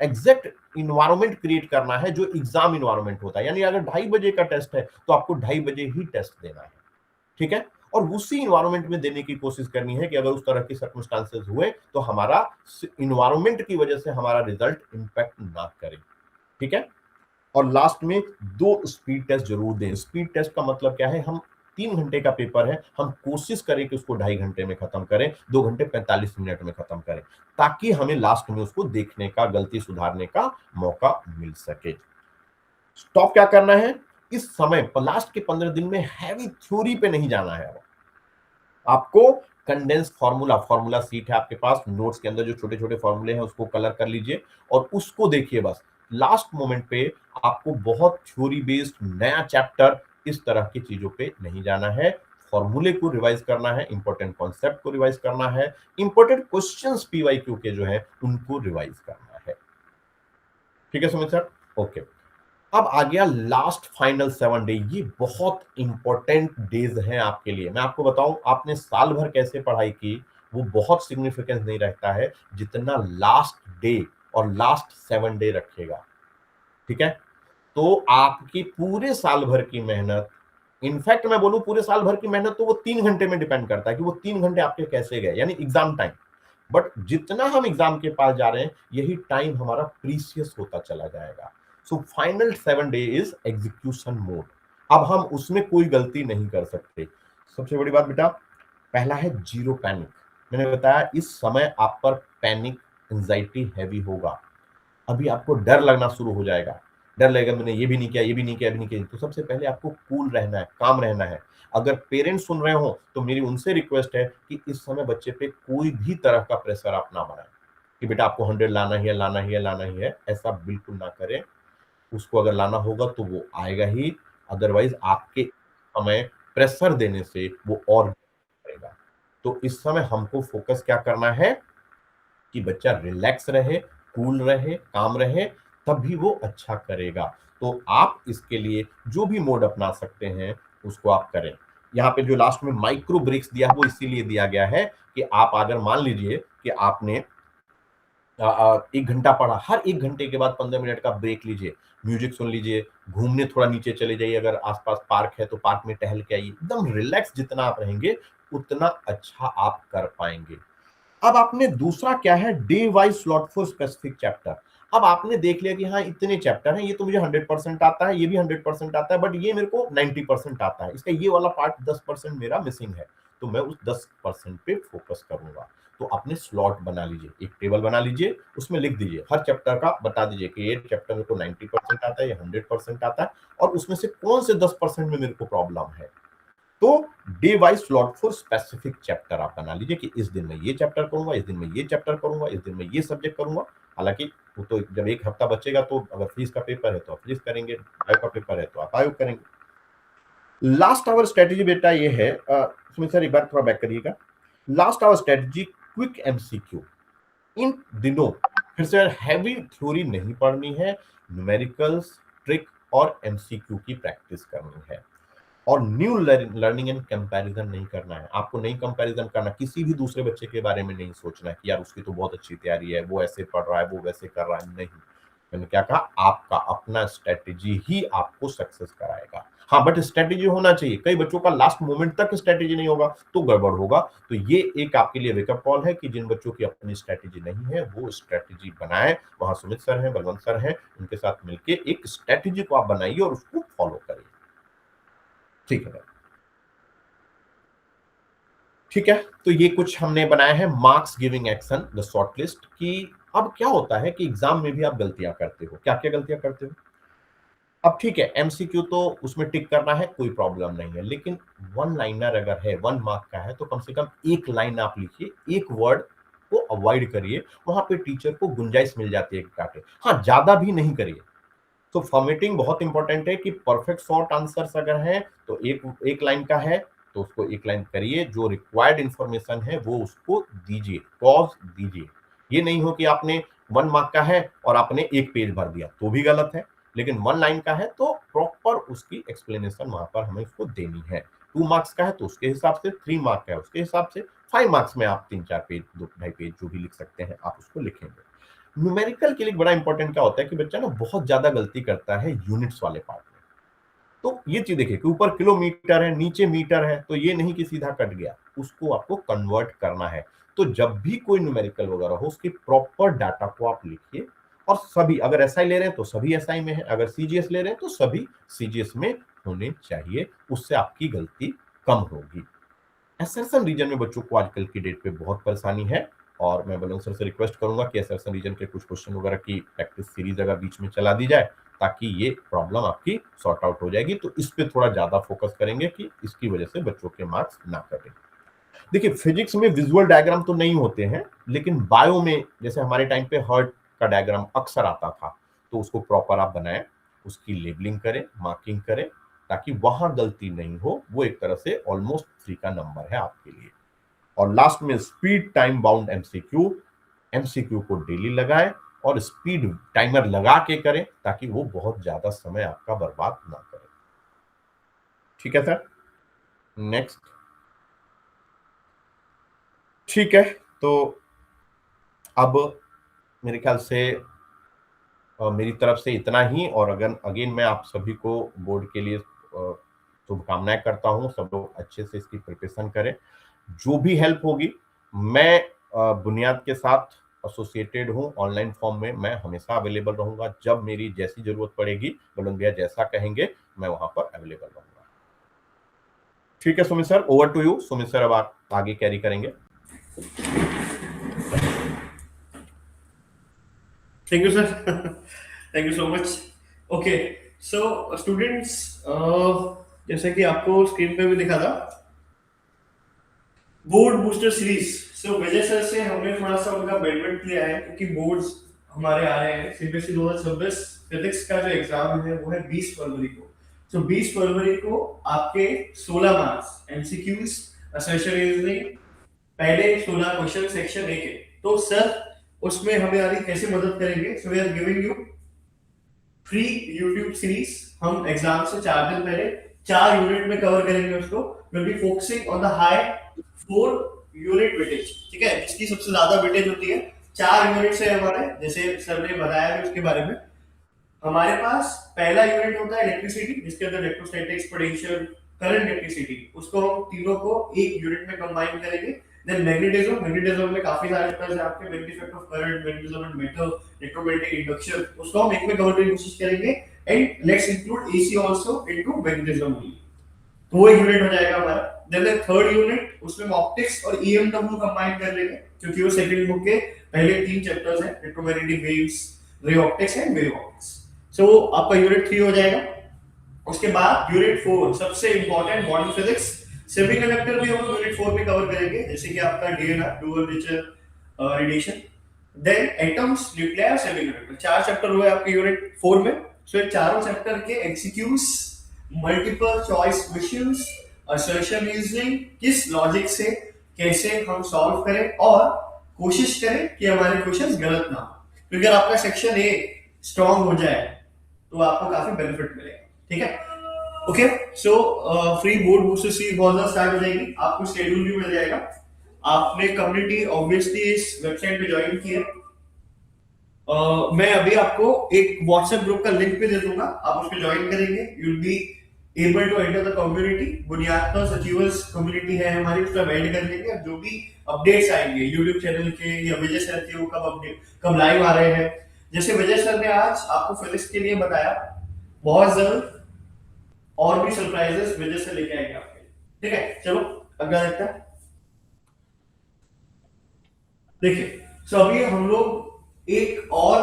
एग्जैक्ट इन्वायरमेंट क्रिएट करना है जो एग्जाम इन्वायरमेंट होता है। यानी अगर 2:30 बजे का टेस्ट है तो आपको 2:30 बजे ही टेस्ट देना है, ठीक है? और उसी इन्वायरमेंट में देने की कोशिश करनी है कि अगर उस तरह के सर्कमस्टांसेस हुए तो हमारा इन्वायरमेंट की वजह से हमारा रिजल्ट इंपैक्ट ना करे, ठीक है? और लास्ट में 2 स्पीड टेस्ट जरूर दें। स्पीड टेस्ट का मतलब क्या है, हम 3 घंटे का पेपर है, हम कोशिश करें कि उसको 2.5 घंटे में खत्म करें, 2 घंटे 45 मिनट में खत्म करें, ताकि हमें लास्ट में उसको देखने का, गलती सुधारने का मौका मिल सके। स्टॉप क्या करना है, इस समय लास्ट के 15 दिन में हैवी थ्योरी पे नहीं जाना है। आपको कंडेंस फॉर्मूला सीट है आपके पास, नोट्स के अंदर जो छोटे छोटे फॉर्मूले हैं उसको कलर कर लीजिए और उसको देखिए। बस लास्ट मोमेंट पे आपको बहुत थ्योरी बेस्ड नया चैप्टर, इस तरह की चीजों पे नहीं जाना है। फॉर्मूले को रिवाइज करना है, इंपॉर्टेंट कॉन्सेप्ट को रिवाइज करना है, इंपॉर्टेंट क्वेश्चंस पीवाईक्यू के जो है उनको रिवाइज करना है। ठीक है सुमित सर, ओके। अब आ गया लास्ट फाइनल 7 डे। ये बहुत इंपॉर्टेंट डेज हैं आपके लिए। मैं आपको बताऊं, आपने साल भर कैसे पढ़ाई की वो बहुत सिग्निफिकेंस नहीं रखता है जितना लास्ट डे और लास्ट 7 डे रखेगा, ठीक है? तो आपकी पूरे साल भर की मेहनत, इनफैक्ट मैं बोलूं पूरे साल भर की मेहनत तो वो 3 घंटे में डिपेंड करता है कि वो 3 घंटे आपके कैसे गए, यानी एग्जाम टाइम। बट जितना हम एग्जाम के पास जा रहे हैं यही टाइम हमारा प्रीसियस होता चला जाएगा। So final 7 day is execution mode. अब हम उसमें कोई गलती नहीं कर सकते। सबसे बड़ी बात बेटा, पहला है जीरो पैनिक। मैंने बताया इस समय आप पर पैनिक एंजाइटी हैवी होगा। अभी आपको डर लगना शुरू हो जाएगा, डर लगेगा मैंने ये भी नहीं किया, ये भी नहीं किया, ये भी नहीं किया। तो सबसे पहले आपको कूल रहना है, काम रहना है। अगर पेरेंट्स सुन रहे हो तो मेरी उनसे रिक्वेस्ट है कि इस समय बच्चे पे कोई भी तरह का प्रेशर आप ना बनाएं कि बेटा आपको 100 लाना ही है, लाना ही है, लाना ही है। ऐसा बिल्कुल ना करें। उसको अगर लाना होगा तो वो आएगा ही, अदरवाइज आपके समय प्रेशर देने से वो और करेगा। तो इस समय हमको फोकस क्या करना है कि बच्चा रिलैक्स रहे, कूल रहे, काम रहे, तभी वो अच्छा करेगा। तो आप इसके लिए जो भी मोड अपना सकते हैं उसको आप करें। यहाँ पे जो लास्ट में माइक्रो ब्रेक्स दिया है वो इसीलिए दिया गया है कि आप अगर मान लीजिए कि आपने 1 घंटा पढ़ा, हर 1 घंटे के बाद 15 मिनट का ब्रेक लीजिए, म्यूजिक सुन लीजिए, घूमने थोड़ा नीचे चले जाइए, अगर आसपास पार्क है तो पार्क में टहल के आइए। एकदम रिलैक्स जितना आप रहेंगे उतना अच्छा आप कर पाएंगे। अब आपने दूसरा क्या है, day wise slot for specific chapter. अब आपने देख लिया कि हाँ इतने चैप्टर हैं, ये तो मुझे 100% आता है, ये भी 100% आता है, बट ये मेरे को 90% आता है, इसका ये वाला पार्ट 10% मेरा मिसिंग है, तो मैं उस 10% पे फोकस करूंगा। तो अपने स्लॉट बना लीजिए, एक टेबल बना लीजिए, उसमें लिख दीजिए हर चैप्टर का, बता दीजिए कि ये चैप्टर मेरे को 90% आता है, ये 100% आता है, और उसमें से कौन से 10% में मेरे को प्रॉब्लम है। तो day wise slot for specific chapter आप बना लीजिए कि इस दिन में ये चैप्टर करूंगा, इस दिन में ये चैप्टर करूंगा, इस दिन में ये सब्जेक्ट करूंगा। हालांकि वो तो जब एक हफ्ता बचेगा तो अगर फिजिक्स का पेपर है तो आप फिजिक्स करेंगे, बायो का पेपर है तो आप बायो करेंगे। लास्ट आवर स्ट्रेटेजी बेटा ये है, सुमित सर एक बार थोड़ा बैक करिएगा। Last hour strategy quick MCQ. इन दिनों फिर से हैवी थ्योरी नहीं पढ़नी है, न्यूमेरिकल्स, ट्रिक और एमसीक्यू की प्रैक्टिस करनी है। और न्यू लर्निंग एंड कंपैरिजन नहीं करना है। आपको नहीं कंपैरिजन करना, किसी भी दूसरे बच्चे के बारे में नहीं सोचना है कि यार उसकी तो बहुत अच्छी तैयारी है, वो ऐसे पढ़ रहा है, वो वैसे कर रहा है। नहीं, मैंने क्या कहा, आपका अपना स्ट्रेटेजी ही आपको सक्सेस कराएगा। हाँ, बट स्ट्रेटेजी होना चाहिए। कई बच्चों का लास्ट मोमेंट तक स्ट्रेटेजी नहीं होगा तो गड़बड़ होगा। तो ये एक आपके लिए वेकअप कॉल है कि जिन बच्चों की अपनी स्ट्रेटेजी नहीं है वो स्ट्रेटेजी बनाए। वहां सुमित सर हैं, बलवंत सर हैं, उनके साथ मिलकर एक स्ट्रेटेजी को आप बनाइए और उसको फॉलो करिए। ठीक है, ठीक है। तो ये कुछ हमने बनाया है marks giving action, the short list की। अब क्या होता है कि एग्जाम में भी आप गलतियां करते हो। क्या क्या गलतियां करते हो? अब ठीक है, एमसीक्यू तो उसमें टिक करना है, कोई प्रॉब्लम नहीं है, लेकिन वन लाइनर अगर है, 1 मार्क का है, तो कम से कम एक लाइन आप लिखिए, एक वर्ड को अवॉइड करिए। वहां पे टीचर को गुंजाइश मिल जाती है कि काटे। हाँ, ज्यादा भी नहीं करिए। तो फॉर्मेटिंग बहुत इंपॉर्टेंट है कि परफेक्ट शॉर्ट आंसर्स अगर हैं तो एक लाइन का है तो उसको एक लाइन करिए, जो रिक्वायर्ड इंफॉर्मेशन है वो उसको दीजिए, पॉज दीजिए। ये नहीं हो कि आपने 1 मार्क का है और आपने एक पेज भर दिया, तो भी गलत है। लेकिन 1 लाइन का है तो प्रॉपर उसकी एक्सप्लेनेशन वहां पर हमें उसको देनी है। 2 मार्क्स का है तो उसके हिसाब से, 3 मार्क का है उसके हिसाब से, 5 मार्क्स में आप 3-4 पेज, 2-2.5 पेज जो भी लिख सकते हैं आप उसको लिखेंगे। न्यूमेरिकल के लिए बड़ा इंपॉर्टेंट क्या होता है कि बच्चा ना बहुत ज्यादा गलती करता है यूनिट्स वाले पार्ट में। तो ये चीज देखिए कि ऊपर किलोमीटर है, नीचे मीटर है, तो ये नहीं कि सीधा कट गया, उसको आपको कन्वर्ट करना है। तो जब भी कोई न्यूमेरिकल वगैरह हो उसकी प्रॉपर डाटा को आप लिखिए। और सभी, अगर एसआई ले रहे हैं तो सभी एसआई में है, अगर सीजीएस ले रहे हैं तो सभी सीजीएस में होने चाहिए। उससे आपकी गलती कम होगी। असर्शन रीजन में बच्चों को आजकल की डेट पे बहुत परेशानी है, और मैं बलवंत सर से रिक्वेस्ट करूंगा कि असर्शन रीजन के कुछ क्वेश्चन वगैरह की प्रैक्टिस सीरीज अगर बीच में चला दी जाए ताकि ये प्रॉब्लम आपकी सॉर्ट आउट हो जाएगी। तो इस पे थोड़ा ज्यादा फोकस करेंगे कि इसकी वजह से बच्चों के मार्क्स ना कटें। देखिए, फिजिक्स में विजुअल डायग्राम तो नहीं होते हैं, लेकिन बायो में जैसे हमारे टाइम पे हर्ट का डायग्राम अक्सर आता था, तो उसको प्रॉपर आप बनाएं, उसकी लेबलिंग करें, मार्किंग करें, ताकि वहां गलती नहीं हो। वो एक तरह से ऑलमोस्ट 3 का नंबर है आपके लिए। और लास्ट में speed time bound MCQ, MCQ को डेली लगाएं और स्पीड टाइमर लगा के करें ताकि वो बहुत ज्यादा समय आपका बर्बाद ना करे। ठीक है सर, नेक्स्ट। ठीक है, तो अब मेरे ख्याल से मेरी तरफ से इतना ही। और अगर अगेन मैं आप सभी को बोर्ड के लिए शुभकामनाएं करता हूं। सब लोग अच्छे से इसकी प्रिपरेशन करें। जो भी हेल्प होगी मैं बुनियाद के साथ एसोसिएटेड हूँ। ऑनलाइन फॉर्म में मैं हमेशा अवेलेबल रहूंगा। जब मेरी जैसी जरूरत पड़ेगी, बुलंद भैया जैसा कहेंगे मैं वहां पर अवेलेबल रहूंगा। ठीक है Sumit sir, over to you. Sumit sir अब आप आगे कैरी करेंगे। Thank you sir, thank you so much. Okay, so students, जैसे कि आपको स्क्रीन पे भी दिखा था, board booster series. So Vijay sir से हमने थोड़ा सा उनका बैडमिंट लिया है, क्योंकि बोर्ड्स हमारे आ रहे हैं। सीबीएसई 2026 फिजिक्स का जो एग्जाम है वो है 20 फरवरी को। सो 20 फरवरी को आपके 16 मार्क्स एमसीक्यूज, असर्शन रीजनिंग, पहले 16 क्वेश्चन सेक्शन एक है। तो सर उसमें हमें आगे कैसे मदद करेंगे? So we are giving you free YouTube series. हम एग्जाम से 4 दिन पहले 4 यूनिट में कवर करेंगे उसको। Will be focusing on the high 4 unit weightage, ठीक है, जिसकी सबसे ज्यादा वेटेज होती है। 4 यूनिट से हमारे, जैसे सर ने बताया है उसके बारे में, हमारे पास पहला यूनिट होता है इलेक्ट्रिसिटी, जिसके अंदर इलेक्ट्रोस्टैटिक्स, पोटेंशियल, करंट, इलेक्ट्रिसिटी, उसको हम तीनों को एक यूनिट में कंबाइन करेंगे। देन मैग्नेटिज्म में काफी सारे चैप्टर्स हैं आपके, magnetic effect of current, magnetism and metal, electromagnetic induction, उसको हम एक में कवर करने की कोशिश करेंगे। And let's include AC also into magnetism only. तो वो एक यूनिट हो जाएगा हमारा। देन द थर्ड यूनिट, उसमें हम ऑप्टिक्स और ईएमडब्ल्यू कंबाइन कर लेंगे, क्योंकि वो सेकंड बुक के पहले 3 चैप्टर्स हैं, electromagnetic waves, ray optics and wave optics. So आपका यूनिट 3 हो जाएगा। उसके बाद यूनिट 4 सबसे इंपॉर्टेंट, क्वांटम फिजिक्स, सेमीकंडक्टर भी हम यूनिट 4 में कवर करेंगे, जैसे कि आपका DNR, dual nature radiation, then atoms, nuclear, semiconductor. 4 chapter हुए आपके यूनिट 4 में। सो ये चारों चैप्टर के MCQs, multiple choice questions, assertion reasoning, किस लॉजिक से कैसे हम सॉल्व करें और कोशिश करें कि हमारे क्वेश्चंस गलत ना हो। क्योंकि अगर आपका सेक्शन ए स्ट्रांग हो जाए तो आपको काफी बेनिफिट मिलेगा, ठीक है। Okay, so free board booster series बहुत जल्द स्टार्ट हो जाएगी, आपको शेड्यूल भी मिल जाएगा। आपने कम्युनिटी ऑब्वियसली इस वेबसाइट पे ज्वाइन की है। मैं अभी आपको एक व्हाट्सएप ग्रुप का लिंक भी दे दूंगा, आप उस पर ज्वाइन करेंगे, you will be able to enter the community. Buniyaad पर अचीवर्स कम्युनिटी है हमारी, उसका ऐड कर लेंगे। जो भी अपडेट्स आएंगे यूट्यूब चैनल के या विजय सर के, वो कब लाइव आ रहे हैं, जैसे विजय सर ने आज आपको फिजिक्स के लिए बताया, बहुत जल्द और भी सरप्राइजेस विजय से लेके आएंगे आपके लिए, ठीक है। चलो अगला देखते हैं। देखिए, सो अभी हम लोग एक और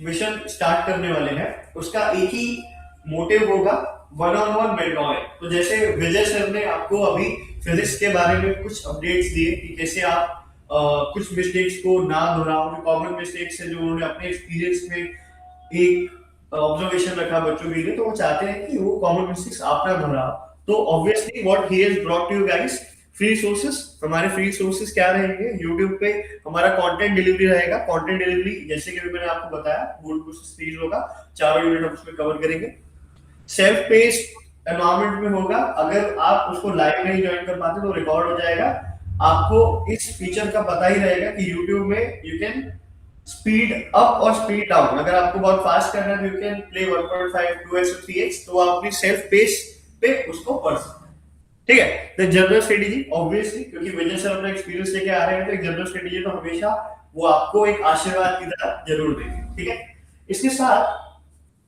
मिशन स्टार्ट करने वाले हैं। उसका एक ही मोटिव होगा, वन ऑन वन मेंटोरिंग। तो जैसे विजय सर ने आपको अभी फिजिक्स के बारे में कुछ अपडेट्स दिए कि कैसे आप कुछ मिस्टेक्स को ना दोहराओ, जो कॉमन मिस्टेक्स है, जो उन्होंने अपने एक्सपीरियंस में एक ऑब्जर्वेशन रखा बच्चों के लिए, तो वो चाहते हैं कि वो कॉमन मिस्टेक्स आप ना दोहराओ। तो obviously what he has brought to you guys, free sources. हमारे फ्री सोर्सेस क्या रहेंगे? यूट्यूब पे हमारा कंटेंट डिलीवरी रहेगा। कंटेंट डिलीवरी जैसे कि मैंने आपको बताया, बोर्ड कोर्स सीरीज होगा, 4 यूनिट हम उसमें कवर करेंगे। सेल्फ पेस्ड एनवायरनमेंट में होगा। अगर आप उसको लाइव नहीं ज्वाइन कर पाते तो रिकॉर्ड हो जाएगा। आपको इस फीचर का पता ही रहेगा कि YouTube में यू कैन स्पीड अप और स्पीड डाउन। अगर आपको बहुत फास्ट करना है तो you can play 1.5, 2x, 3x, तो आप अपनी सेल्फ पेस पे उसको पढ़ सकते हैं, ठीक है। द जनरल स्ट्रेटेजी, ऑब्वियसली क्योंकि विजय सर अपना एक्सपीरियंस लेके आ रहे हैं, तो एक जनरल स्ट्रेटेजी तो हमेशा वो आपको एक आशीर्वाद की तरह जरूर देंगे, ठीक है। इसके साथ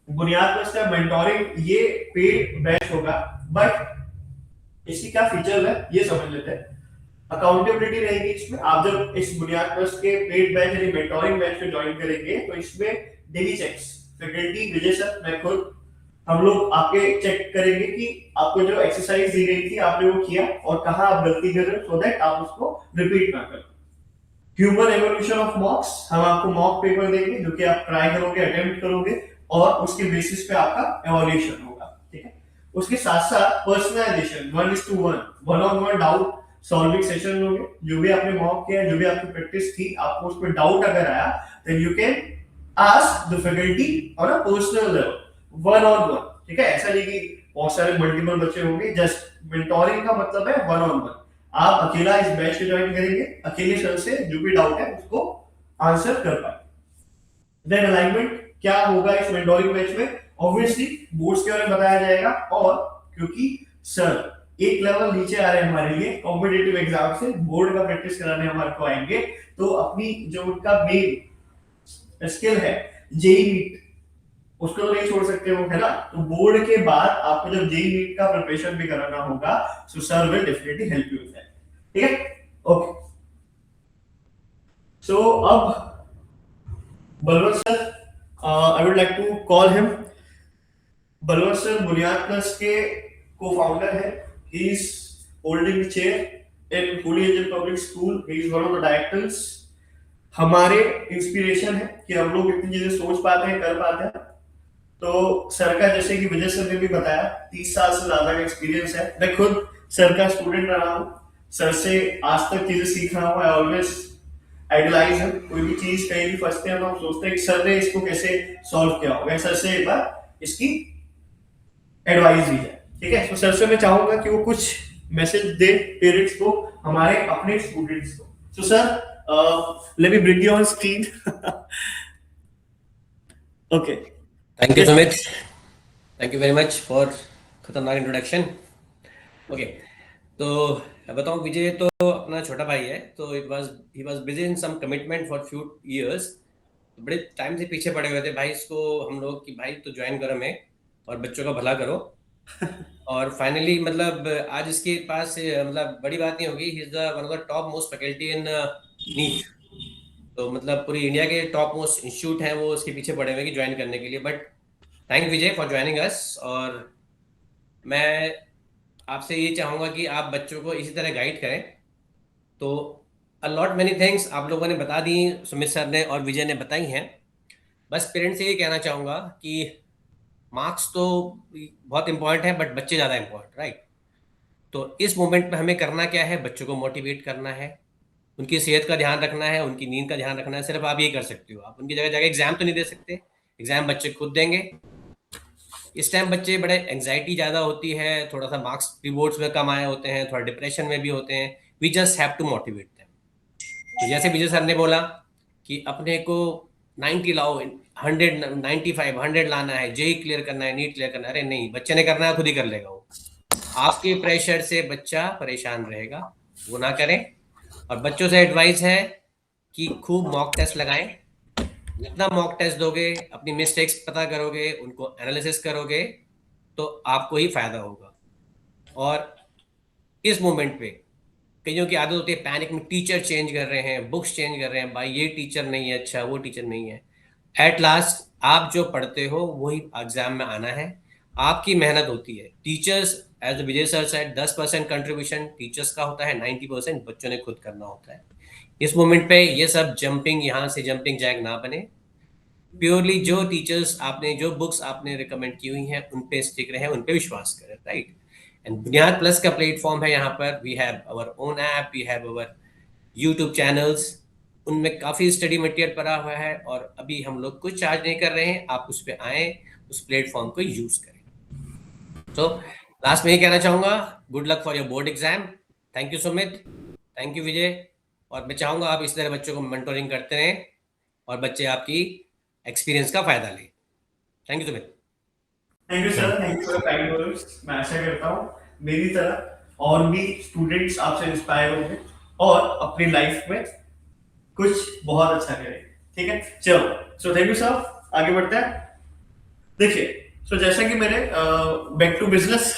बुनियाद पर इसका मेंटोरिंग, ये पेड बैच होगा, बट इसकी क्या फीचर है ये समझ लेते हैं। अकाउंटेबिलिटी रहेगी इसमें। आप जब इस बुनियाद पर के पेड बैच यानी मेंटोरिंग बैच में ज्वाइन करेंगे तो इसमें डेली चेक्स, फैकल्टी, विजय सर, मैं खुद, हम लोग आपके चेक करेंगे कि आपको जो एक्सरसाइज दी गई थी आपने वो किया और कहां आप गलती कर रहे हो, सो दैट आप उसको रिपीट ना करें। ह्यूमन एवोल्यूशन ऑफ मॉक्स, हम आपको मॉक पेपर देंगे जो कि आप ट्राई करोगे, अटेम्प्ट करोगे और उसके बेसिस पे आपका एवोल्यूशन होगा, ठीक है। उसके साथ साथ personalisation, 1:1, one on one doubt solving session होंगे। जो भी आपने मॉक किया, जो भी आपकी प्रैक्टिस थी, आपको उस पर डाउट अगर आया then you can ask the faculty on a personal level, one on one, ठीक है। ऐसा नहीं कि बहुत सारे मल्टीपल बच्चे होंगे, जस्ट मेंटोरिंग का मतलब है वन ऑन वन। आप अकेला इस बैच में ज्वाइन करेंगे, अकेले सर से जो भी डाउट है उसको आंसर कर पाएंगे। देन अलाइनमेंट क्या होगा इस मेंटोरिंग बैच में, ऑब्वियसली बोर्ड्स के बारे में बताया जाएगा। और क्योंकि सर एक लेवल नीचे आ रहे हैं हमारे लिए कॉम्पिटिटिव एग्जाम से, बोर्ड का प्रैक्टिस कराने हमारे को आएंगे, तो अपनी जो उनका मेन स्किल है जेई नीट, उसको तो नहीं छोड़ सकते वो, है ना। तो बोर्ड के बाद आपको जब जेई नीट का प्रिपरेशन भी कराना होगा, so sir will definitely help you with that, ठीक है। ओके, सो अब Balwant sir, I would like to call him. Balwant sir Buniyaad plus के co-founder है, he is holding the chair in Holy Angel Public School, he is one of the directors। हमारे inspiration है कि हम लोग इतनी चीजें सोच पाते हैं, कर पाते हैं। तो सर का, जैसे कि विजय सर ने भी बताया, 30 साल से ज्यादा का एक्सपीरियंस है। मैं खुद सर का स्टूडेंट रहा हूँ, सर से आज तक चीजें सीख रहा हूँ। आई ऑलवेज आइडलाइज है, कोई भी चीज कहीं भी फंसते हैं तो हम सोचते हैं कि सर ने इसको कैसे सॉल्व किया होगा, सर से एक बार इसकी एडवाइस दी जाए, ठीक है। तो सर से मैं चाहूंगा कि वो कुछ मैसेज दे पेरेंट्स को, हमारे अपने स्टूडेंट्स को। So sir, let me bring you on screen. Okay, thank you Sumit, thank you very much for खतरनाक इंट्रोडक्शन। ओके, तो बताऊं, विजय तो अपना छोटा भाई है, तो he was busy in some commitment for few years. बड़े टाइम से पीछे पड़े हुए थे भाई इसको हम लोग कि भाई तो ज्वाइन करो में और बच्चों का भला करो। और फाइनली मतलब आज इसके पास मतलब बड़ी बात नहीं होगी, he is one of the top most faculty in NEET. तो मतलब पूरी इंडिया के टॉप मोस्ट इंस्टीट्यूट हैं वो उसके पीछे पड़े हुए कि ज्वाइन करने के लिए। But thank Vijay for joining us. और मैं आपसे ये चाहूँगा कि आप बच्चों को इसी तरह गाइड करें। तो अलॉट मैनी थिंग्स आप लोगों ने बता दी, सुमित सर ने और विजय ने बताई हैं। बस पेरेंट्स से ये कहना चाहूँगा कि मार्क्स तो बहुत इंपॉर्टेंट है बट बच्चे ज़्यादा इंपॉर्टेंट, राइट। तो इस मोमेंट में हमें करना क्या है, बच्चों को मोटिवेट करना है, उनकी सेहत का ध्यान रखना है, उनकी नींद का ध्यान रखना है। सिर्फ आप ये कर सकते हो, आप उनकी जगह जगह एग्जाम तो नहीं दे सकते, एग्जाम बच्चे खुद देंगे। इस टाइम बच्चे बड़े एंग्जाइटी ज़्यादा होती है, थोड़ा सा मार्क्स रिवॉर्ड्स में कम आए होते हैं, थोड़ा डिप्रेशन में भी होते हैं। We just have to motivate them. तो जैसे विजय सर ने बोला कि अपने को 90 लाओ, 100, 95, 100 लाना है, जेई क्लियर करना है, नीट क्लियर करना है। अरे नहीं, बच्चे ने करना है, खुद ही कर लेगा वो। आपके प्रेशर से बच्चा परेशान रहेगा, वो ना करें। और बच्चों से एडवाइस है कि खूब मॉक टेस्ट लगाएं। जितना मॉक टेस्ट दोगे, अपनी मिस्टेक्स पता करोगे, उनको एनालिसिस करोगे, तो आपको ही फायदा होगा। और इस मोमेंट पे कईयों की आदत होती है पैनिक में, टीचर चेंज कर रहे हैं, बुक्स चेंज कर रहे हैं, भाई ये टीचर नहीं है, अच्छा वो टीचर नहीं है। एट लास्ट आप जो पढ़ते हो वही एग्जाम में आना है, आपकी मेहनत होती है। टीचर्स, एज विजय सर सेड, 10% कंट्रीब्यूशन टीचर्स का होता है, 90% बच्चों ने खुद करना होता है। इस मोमेंट पे ये सब जंपिंग, यहाँ से जंपिंग जैक ना बने। प्योरली जो टीचर्स आपने, जो बुक्स आपने रिकमेंड की हुई हैं, उन पे स्टिक रहे, उन पे विश्वास करें, राइट। एंड बुनियाद प्लस का प्लेटफॉर्म है यहाँ पर। We have our own app, we have our YouTube channels, उनमें काफ़ी स्टडी मटेरियल पड़ा हुआ है। और अभी हम लोग कुछ चार्ज नहीं कर रहे हैं, आप उस पर आएँ, उस प्लेटफॉर्म को यूज़ करें। तो लास्ट में ये कहना चाहूँगा, good luck for your board exam. Thank you Sumit, thank you Vijay. और मैं चाहूँगा आप इस तरह बच्चों को मेंटोरिंग करते रहें और बच्चे आपकी एक्सपीरियंस का फायदा लें। Thank you Sumit. Thank you sir, thank you for kind words. मैं आशा करता हूँ मेरी तरह और भी स्टूडेंट्स आपसे इंस्पायर होंगे और अपनी लाइफ में कुछ बहुत अच्छा करें, ठीक है। चलो, सो थैंक यू सर, आगे बढ़ते हैं। देखिए, सो जैसा कि मैंने back to business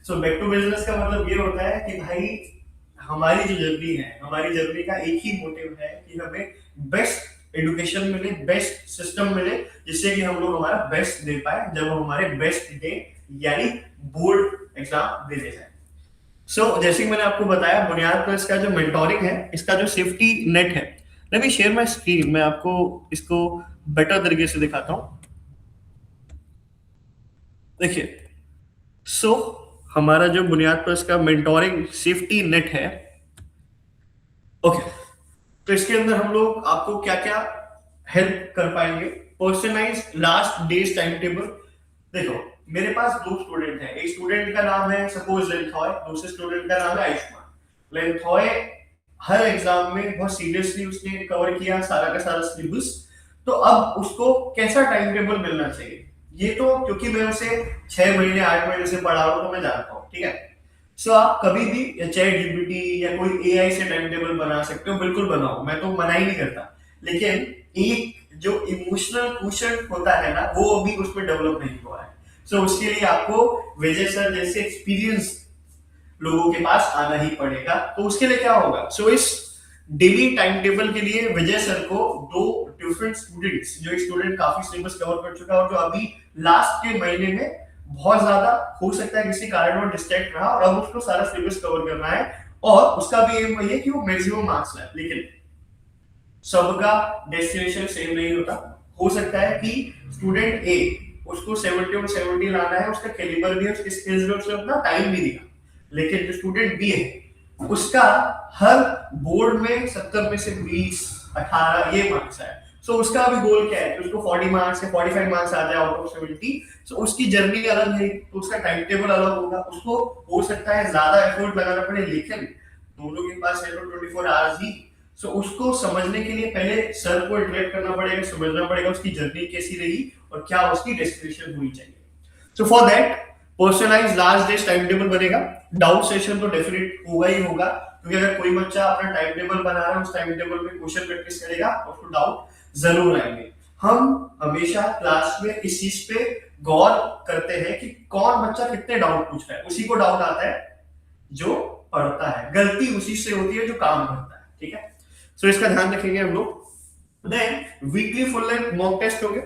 so back to business का मतलब ये होता है कि भाई हमारी जो जर्नी है, हमारी जर्नी का एक ही मोटिव है कि हमें बेस्ट एजुकेशन मिले, बेस्ट सिस्टम मिले, जिससे कि हम लोग हमारा बेस्ट दे पाए जब हम हमारे बेस्ट डे यानी बोर्ड एग्जाम देने जाए। सो जैसे कि मैंने आपको बताया, बुनियाद प्लस का जो मेंटोरिंग है, इसका जो सेफ्टी नेट है, let me share my screen, मैं आपको इसको बेटर तरीके से दिखाता हूं। देखिए, सो हमारा जो बुनियाद प्लस का मेंटोरिंग सेफ्टी नेट है, ओके, तो इसके अंदर हम लोग आपको क्या क्या हेल्प कर पाएंगे। Personalise last days time table. देखो, मेरे पास दो स्टूडेंट हैं, एक स्टूडेंट का नाम है सपोज लेंथॉय, दूसरे स्टूडेंट का नाम है आयुष्मान। लेंथॉय हर एग्जाम में बहुत सीरियसली उसने कवर किया सारा का सारा सिलेबस, तो अब उसको कैसा टाइम टेबल मिलना चाहिए, ये तो क्योंकि मैं उसे 6 महीने 8 महीने से पढ़ा रहा हूं तो मैं जानता हूँ। ठीक है। सो आप कभी भी चैट जीपीटी या कोई एआई से टाइम टेबल बना सकते हो, बिल्कुल बनाओ, मैं तो मना ही नहीं करता, लेकिन एक जो इमोशनल क्वेश्चन होता है ना, वो अभी उसमें डेवलप नहीं हुआ है। सो उसके लिए आपको विजय सर जैसे एक्सपीरियंस लोगों के पास आना ही पड़ेगा। तो उसके लिए क्या होगा, सो इस डेली टाइम टेबल के लिए विजय सर को 2 डिफरेंट स्टूडेंट्स, जो एक स्टूडेंट काफी सिलेबस कवर कर चुका है और जो अभी लास्ट के महीने में बहुत ज्यादा हो सकता है किसी कारण में डिस्ट्रैक्ट रहा और अब उसको सारा सिलेबस कवर करना है और उसका भी एम वही है कि वो मैक्सिमम मार्क्स लाए। लेकिन सबका डेस्टिनेशन सेम नहीं होता। हो सकता है कि स्टूडेंट ए उसको 70 और 70 लाना है, उसका कैलिबर भी है, उसकी स्किल्स भी, उसने अपना टाइम भी दिया। लेकिन जो स्टूडेंट बी है उसका हर बोर्ड में 70 में से 20, 18 ये मार्क्स है। सो उसका अभी गोल क्या है कि उसको 40 मार्क्स या 45 मार्क्स आ जाए आउट ऑफ 70। सो उसकी जर्नी अलग है, तो उसका टाइम टेबल अलग होगा। उसको हो सकता है ज्यादा एफर्ट लगाना पड़े, लेकिन दोनों के पास है तो 24 आवर्स ही। सो उसको समझने के लिए पहले सर को इंटरेक्ट करना पड़ेगा, समझना पड़ेगा उसकी जर्नी कैसी रही और क्या उसकी डेस्टिनेशन होनी चाहिए। So for that personalise last days time table बनेगा। डाउट सेशन तो डेफिनेट होगा ही होगा, क्योंकि अगर कोई बच्चा अपना टाइम टेबल बना रहा है, उस टाइम टेबल में क्वेश्चन प्रैक्टिस करेगा और उसको डाउट जरूर आएंगे। हम हमेशा क्लास में इस चीज पे गौर करते हैं कि कौन बच्चा कितने डाउट पूछ रहा है। उसी को डाउट आता है जो पढ़ता है, गलती उसी से होती है जो काम करता है, ठीक है। सो इसका ध्यान रखेंगे हम लोग। Then weekly full length mock test होंगे,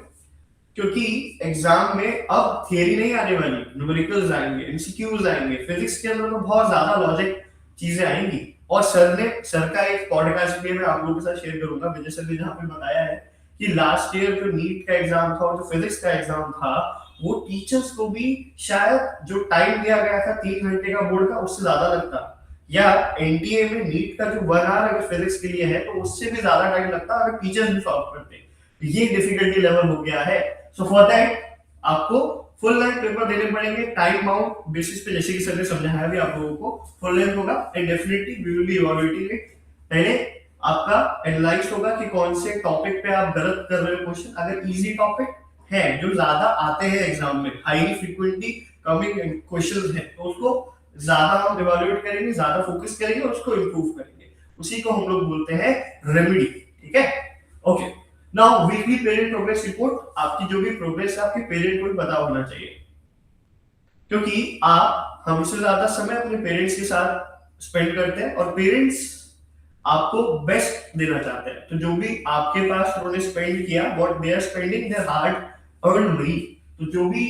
क्योंकि एग्जाम में अब थियरी नहीं आने वाली, न्यूमेरिकल्स आएंगे, एमसीक्यूज आएंगे, फिजिक्स के अंदर तो बहुत ज्यादा लॉजिक चीजें आएंगी। और सर का एक पॉडकास्ट भी मैं आप लोगों के साथ शेयर करूंगा, विजय सर ने जहाँ पे बताया है कि लास्ट ईयर जो नीट का एग्जाम था और जो फिजिक्स का एग्जाम था, वो टीचर्स को भी शायद जो टाइम दिया गया था 3 घंटे का बोर्ड का, उससे ज्यादा लगता, या एनटीए में नीट का जो 1 आवर अगर फिजिक्स के लिए है तो उससे भी ज्यादा टाइम लगता अगर टीचर्स भी सॉल्व करते। ये डिफिकल्टी लेवल हो गया है। सो फॉर दैट आपको फुल लेंथ पेपर देने पड़ेंगे टाइम बाउंड बेसिस पे, जैसे कि सर ने समझाया भी आप लोगों को। फुल लेंथ होगा and definitely we will be evaluating it. पहले आपका एनालाइज होगा कि कौन से टॉपिक पे आप गलत कर रहे हो क्वेश्चन। अगर इजी टॉपिक है जो ज्यादा आते हैं एग्जाम में, हाईली फ्रीक्वेंटली कमिंग क्वेश्चंस हैं, तो उसको ज्यादा हम इवैल्यूएट करेंगे, ज्यादा फोकस करेंगे और उसको इंप्रूव करेंगे। उसी को हम लोग बोलते हैं रेमेडी, ठीक है। Okay, now weekly parent progress report. आपकी जो भी प्रोग्रेस है आपके पेरेंट को भी पता होना चाहिए, क्योंकि आप हमसे ज्यादा समय अपने पेरेंट्स के साथ स्पेंड करते हैं और पेरेंट्स आपको बेस्ट देना चाहते हैं। तो जो भी आपके पास उन्होंने स्पेंड किया, what they are spending their hard earn money, तो जो भी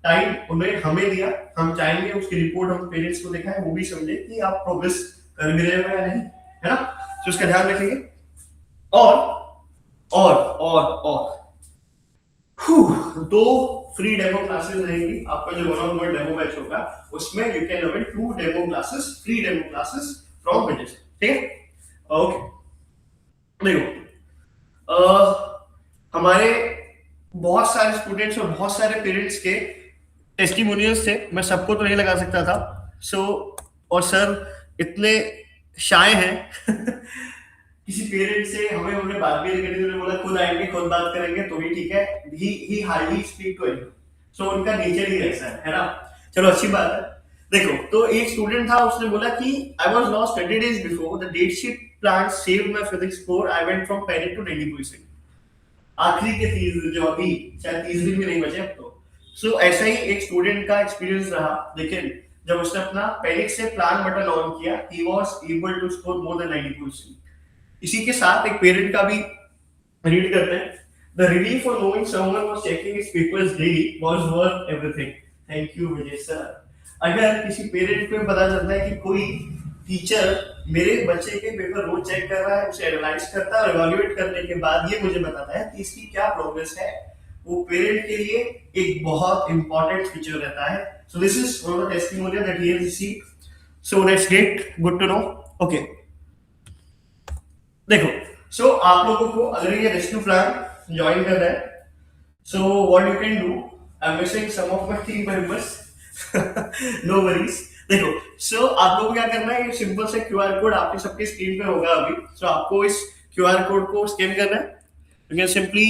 टाइम उन्होंने हमें दिया, हम चाहेंगे उसकी रिपोर्ट हम पेरेंट्स को दिखाएं, वो भी समझे कि आप प्रोग्रेस कर भी रहे हो या नहीं, है ना। तो उसका ध्यान रखेंगे। और 2 फ्री डेमो क्लासेस रहेंगी। आपका जो 1-on-1 डेमो बैच होगा उसमें you can avail 2 demo classes, free demo classes from Vijay, ठीक है। ओके, देखो हमारे बहुत सारे स्टूडेंट्स और बहुत सारे पेरेंट्स के टेस्टिमोनियल्स थे, मैं सबको तो नहीं लगा सकता था। और सर इतने शाय हैं किसी पेरेंट से हमें उन्होंने बात भी नहीं करी, उन्होंने बोला खुद आएंगे खुद बात करेंगे तो ही ठीक है। He hardly speak to anyone, so उनका नेचर ही ऐसा है ना। चलो अच्छी बात है। देखो, तो एक स्टूडेंट था, उसने बोला कि I was lost 20 days before the date sheet plan saved my physics score, I went from panic to 90%। आखिरी के 30 जो अभी शायद 30 दिन भी नहीं बचे अब तो। सो ऐसा ही एक स्टूडेंट का एक्सपीरियंस रहा, लेकिन जब उसने अपना पैनिक से प्लान बटन ऑन किया, he was able to score more than 90%। इसी के साथ एक पेरेंट का भी रीड करते हैं। The relief of knowing someone was checking his papers daily was worth everything. Thank you Vijay sir. अगर किसी पेरेंट को पता चलता है कि कोई टीचर मेरे बच्चे के पेपर रोज चेक कर रहा है, उसे एनालाइज करता है और इवैल्यूएट करने के बाद ये मुझे बताता है कि इसकी क्या प्रोग्रेस है, वो पेरेंट के लिए एक बहुत इंपॉर्टेंट फीचर रहता है। So this is one of the testimonial that he has received. So that's great, good to know. Okay. देखो, सो आप लोगों को अगर ये रेस्क्यू प्लान ज्वाइन करना है, so what you can do, I am missing some of my team members, no worries. देखो, so आप लोगों को क्या करना है, ये सिंपल से क्यूआर कोड आपके सबके स्क्रीन पे होगा अभी। सो आपको इस क्यूआर कोड को स्कैन करना है। You can simply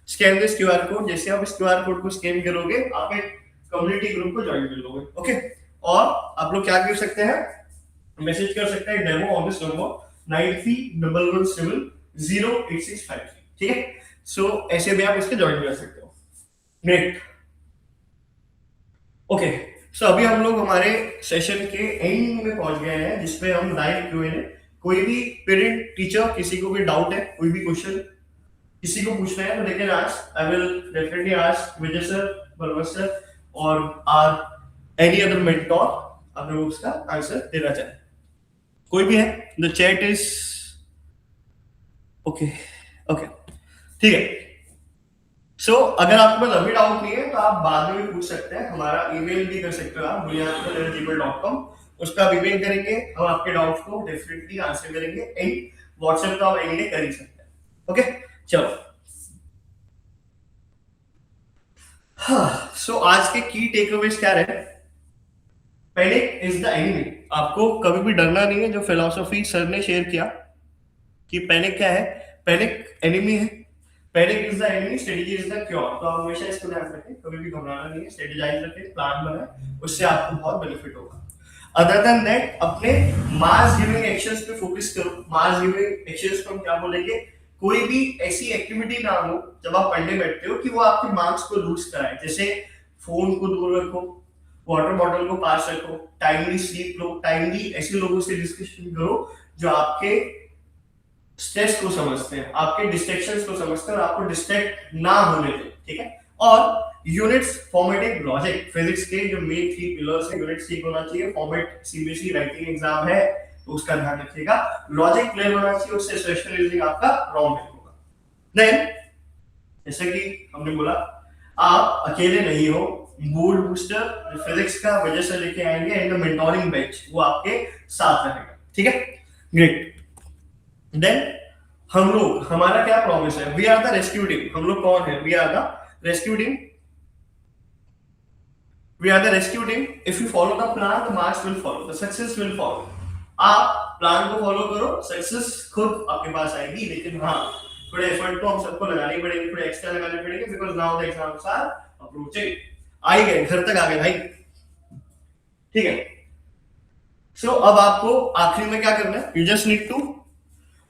scan this QR code. जैसे आप इस क्यूआर कोड को स्कैन करोगे, आप एक कम्युनिटी ग्रुप को ज्वाइन कर लोगे, ओके। और आप लोग क्या कर सकते हैं, मैसेज कर सकते हैं डेमो ऑन दिस नंबर 9311708653, ठीक है। सो ऐसे भी आप इसके ज्वाइन कर सकते हो। Great, okay. सो अभी हम लोग हमारे सेशन के एंड में पहुंच गए हैं, जिसमें हम लाइव Q&A, कोई भी पेरेंट टीचर किसी को भी डाउट है, कोई भी क्वेश्चन किसी को पूछना है तो लेकिन ask, I will definitely ask Vijay sir, Balwant sir और आर एनी अदर मेंटोर, आप लोग उसका आंसर देना चाहें, कोई भी है। The chat is okay, okay, ठीक है। सो अगर आपके पास अभी डाउट नहीं है तो आप बाद में भी पूछ सकते हैं, हमारा ईमेल भी कर सकते हो आप bunyadkar@gmail.com, उसका आप ईमेल करेंगे, हम आपके डाउट्स को डेफिनेटली आंसर करेंगे। एंड व्हाट्सएप तो आप एनी कर ही सकते हैं, ओके। चलो, हाँ, सो आज के की टेकअवेज क्या रहे? Panic is the enemy. आपको कभी भी डरना नहीं है, जो फिलॉसफी सर ने शेयर किया कि पैनिक क्या है, पैनिक एनिमी है, panic is the enemy, strategy is the cure. तो आप हमेशा इसको ध्यान रखें, कभी भी घबराना नहीं है, स्ट्रेटेजाइज रखें, प्लान बनाएं, उससे आपको बहुत बेनिफिट होगा। अदर देन दैट, अपने मास गिविंग एक्शंस पे फोकस करो। मास गिविंग एक्शंस को हम क्या बोलेंगे? कोई भी ऐसी एक्टिविटी ना हो जब आप पढ़ने बैठते हो कि वो आपके मार्क्स को लूज कराए। जैसे फोन को दूर रखो, वाटर बॉटल को पास रखो, टाइमली स्लीप लो, टाइमली ऐसे लोगों से डिस्कशन करो जो आपके स्ट्रेस को समझते हैं, आपके डिस्ट्रैक्शंस को समझते हैं और आपको डिस्ट्रैक्ट ना होने दें, ठीक है। और यूनिट्स फॉर्मेटिंग लॉजिक, फिजिक्स के जो मेन 3 पिलर्स हैं, यूनिट्स ठीक होना चाहिए, फॉर्मेट सीबीएसई राइटिंग एग्जाम है तो उसका ध्यान रखिएगा, लॉजिक क्लियर होना चाहिए, उससे सेशन रीजनिंग आपका रॉन्ग नहीं होगा। देन जैसे कि हमने बोला, आप अकेले नहीं हो, मूड बूस्टर फिजिक्स का वजह से लेके आएंगे एंड द मेंटोरिंग बैच वो आपके साथ रहेगा, ठीक है। ग्रेट। देन हम लोग, हमारा क्या प्रॉमिस है? We are the rescue team. हम लोग कौन है? We are the rescue team. We are the rescue team. If you follow the plan, the marks will follow, the success will follow. आप प्लान को फॉलो करो, success खुद आपके पास आएगी। लेकिन हाँ, थोड़े एफर्ट तो हम सबको लगाने पड़ेंगे, थोड़े एक्स्ट्रा लगाने पड़ेंगे, because now the exams are approaching. आ गए, घर तक आ गए भाई, ठीक है। सो अब आपको आखिरी में क्या करना है? यू जस्ट नीड टू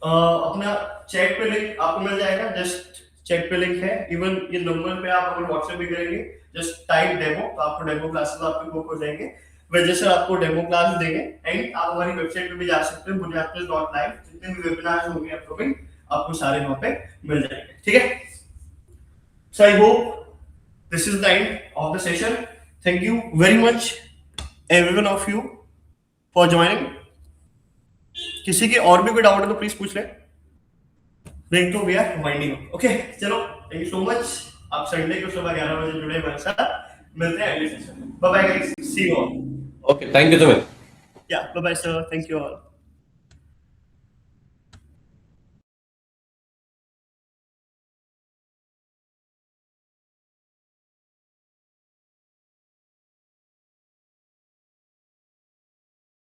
अपना चैट पे लिंक आपको मिल जाएगा, जस्ट चैट पे लिंक है। इवन ये नंबर पे आप अगर व्हाट्सएप भी करेंगे, जस्ट टाइप डेमो, तो आपको डेमो क्लासेस आपके बुक हो जाएंगे। वजह से आपको डेमो क्लास देंगे एंड आप हमारी वेबसाइट पे भी जा सकते हैं, bunyadkar.live। जितने भी वेबिनार होंगे अपकमिंग, आपको सारे वहां पे मिल जाएंगे, ठीक है। So I hope this is the end of the session. Thank you very much everyone of you for joining. किसी के और भी कोई डाउट है तो प्लीज पूछ ले, नहीं तो we are winding up. Okay, चलो, थैंक यू सो मच। आप संडे को सुबह 11 बजे जुड़े हमारे साथ, मिलते हैं अगले सेशन में। Bye bye guys, see you all. Okay, thank you, Sumit. या bye bye sir, thank you all.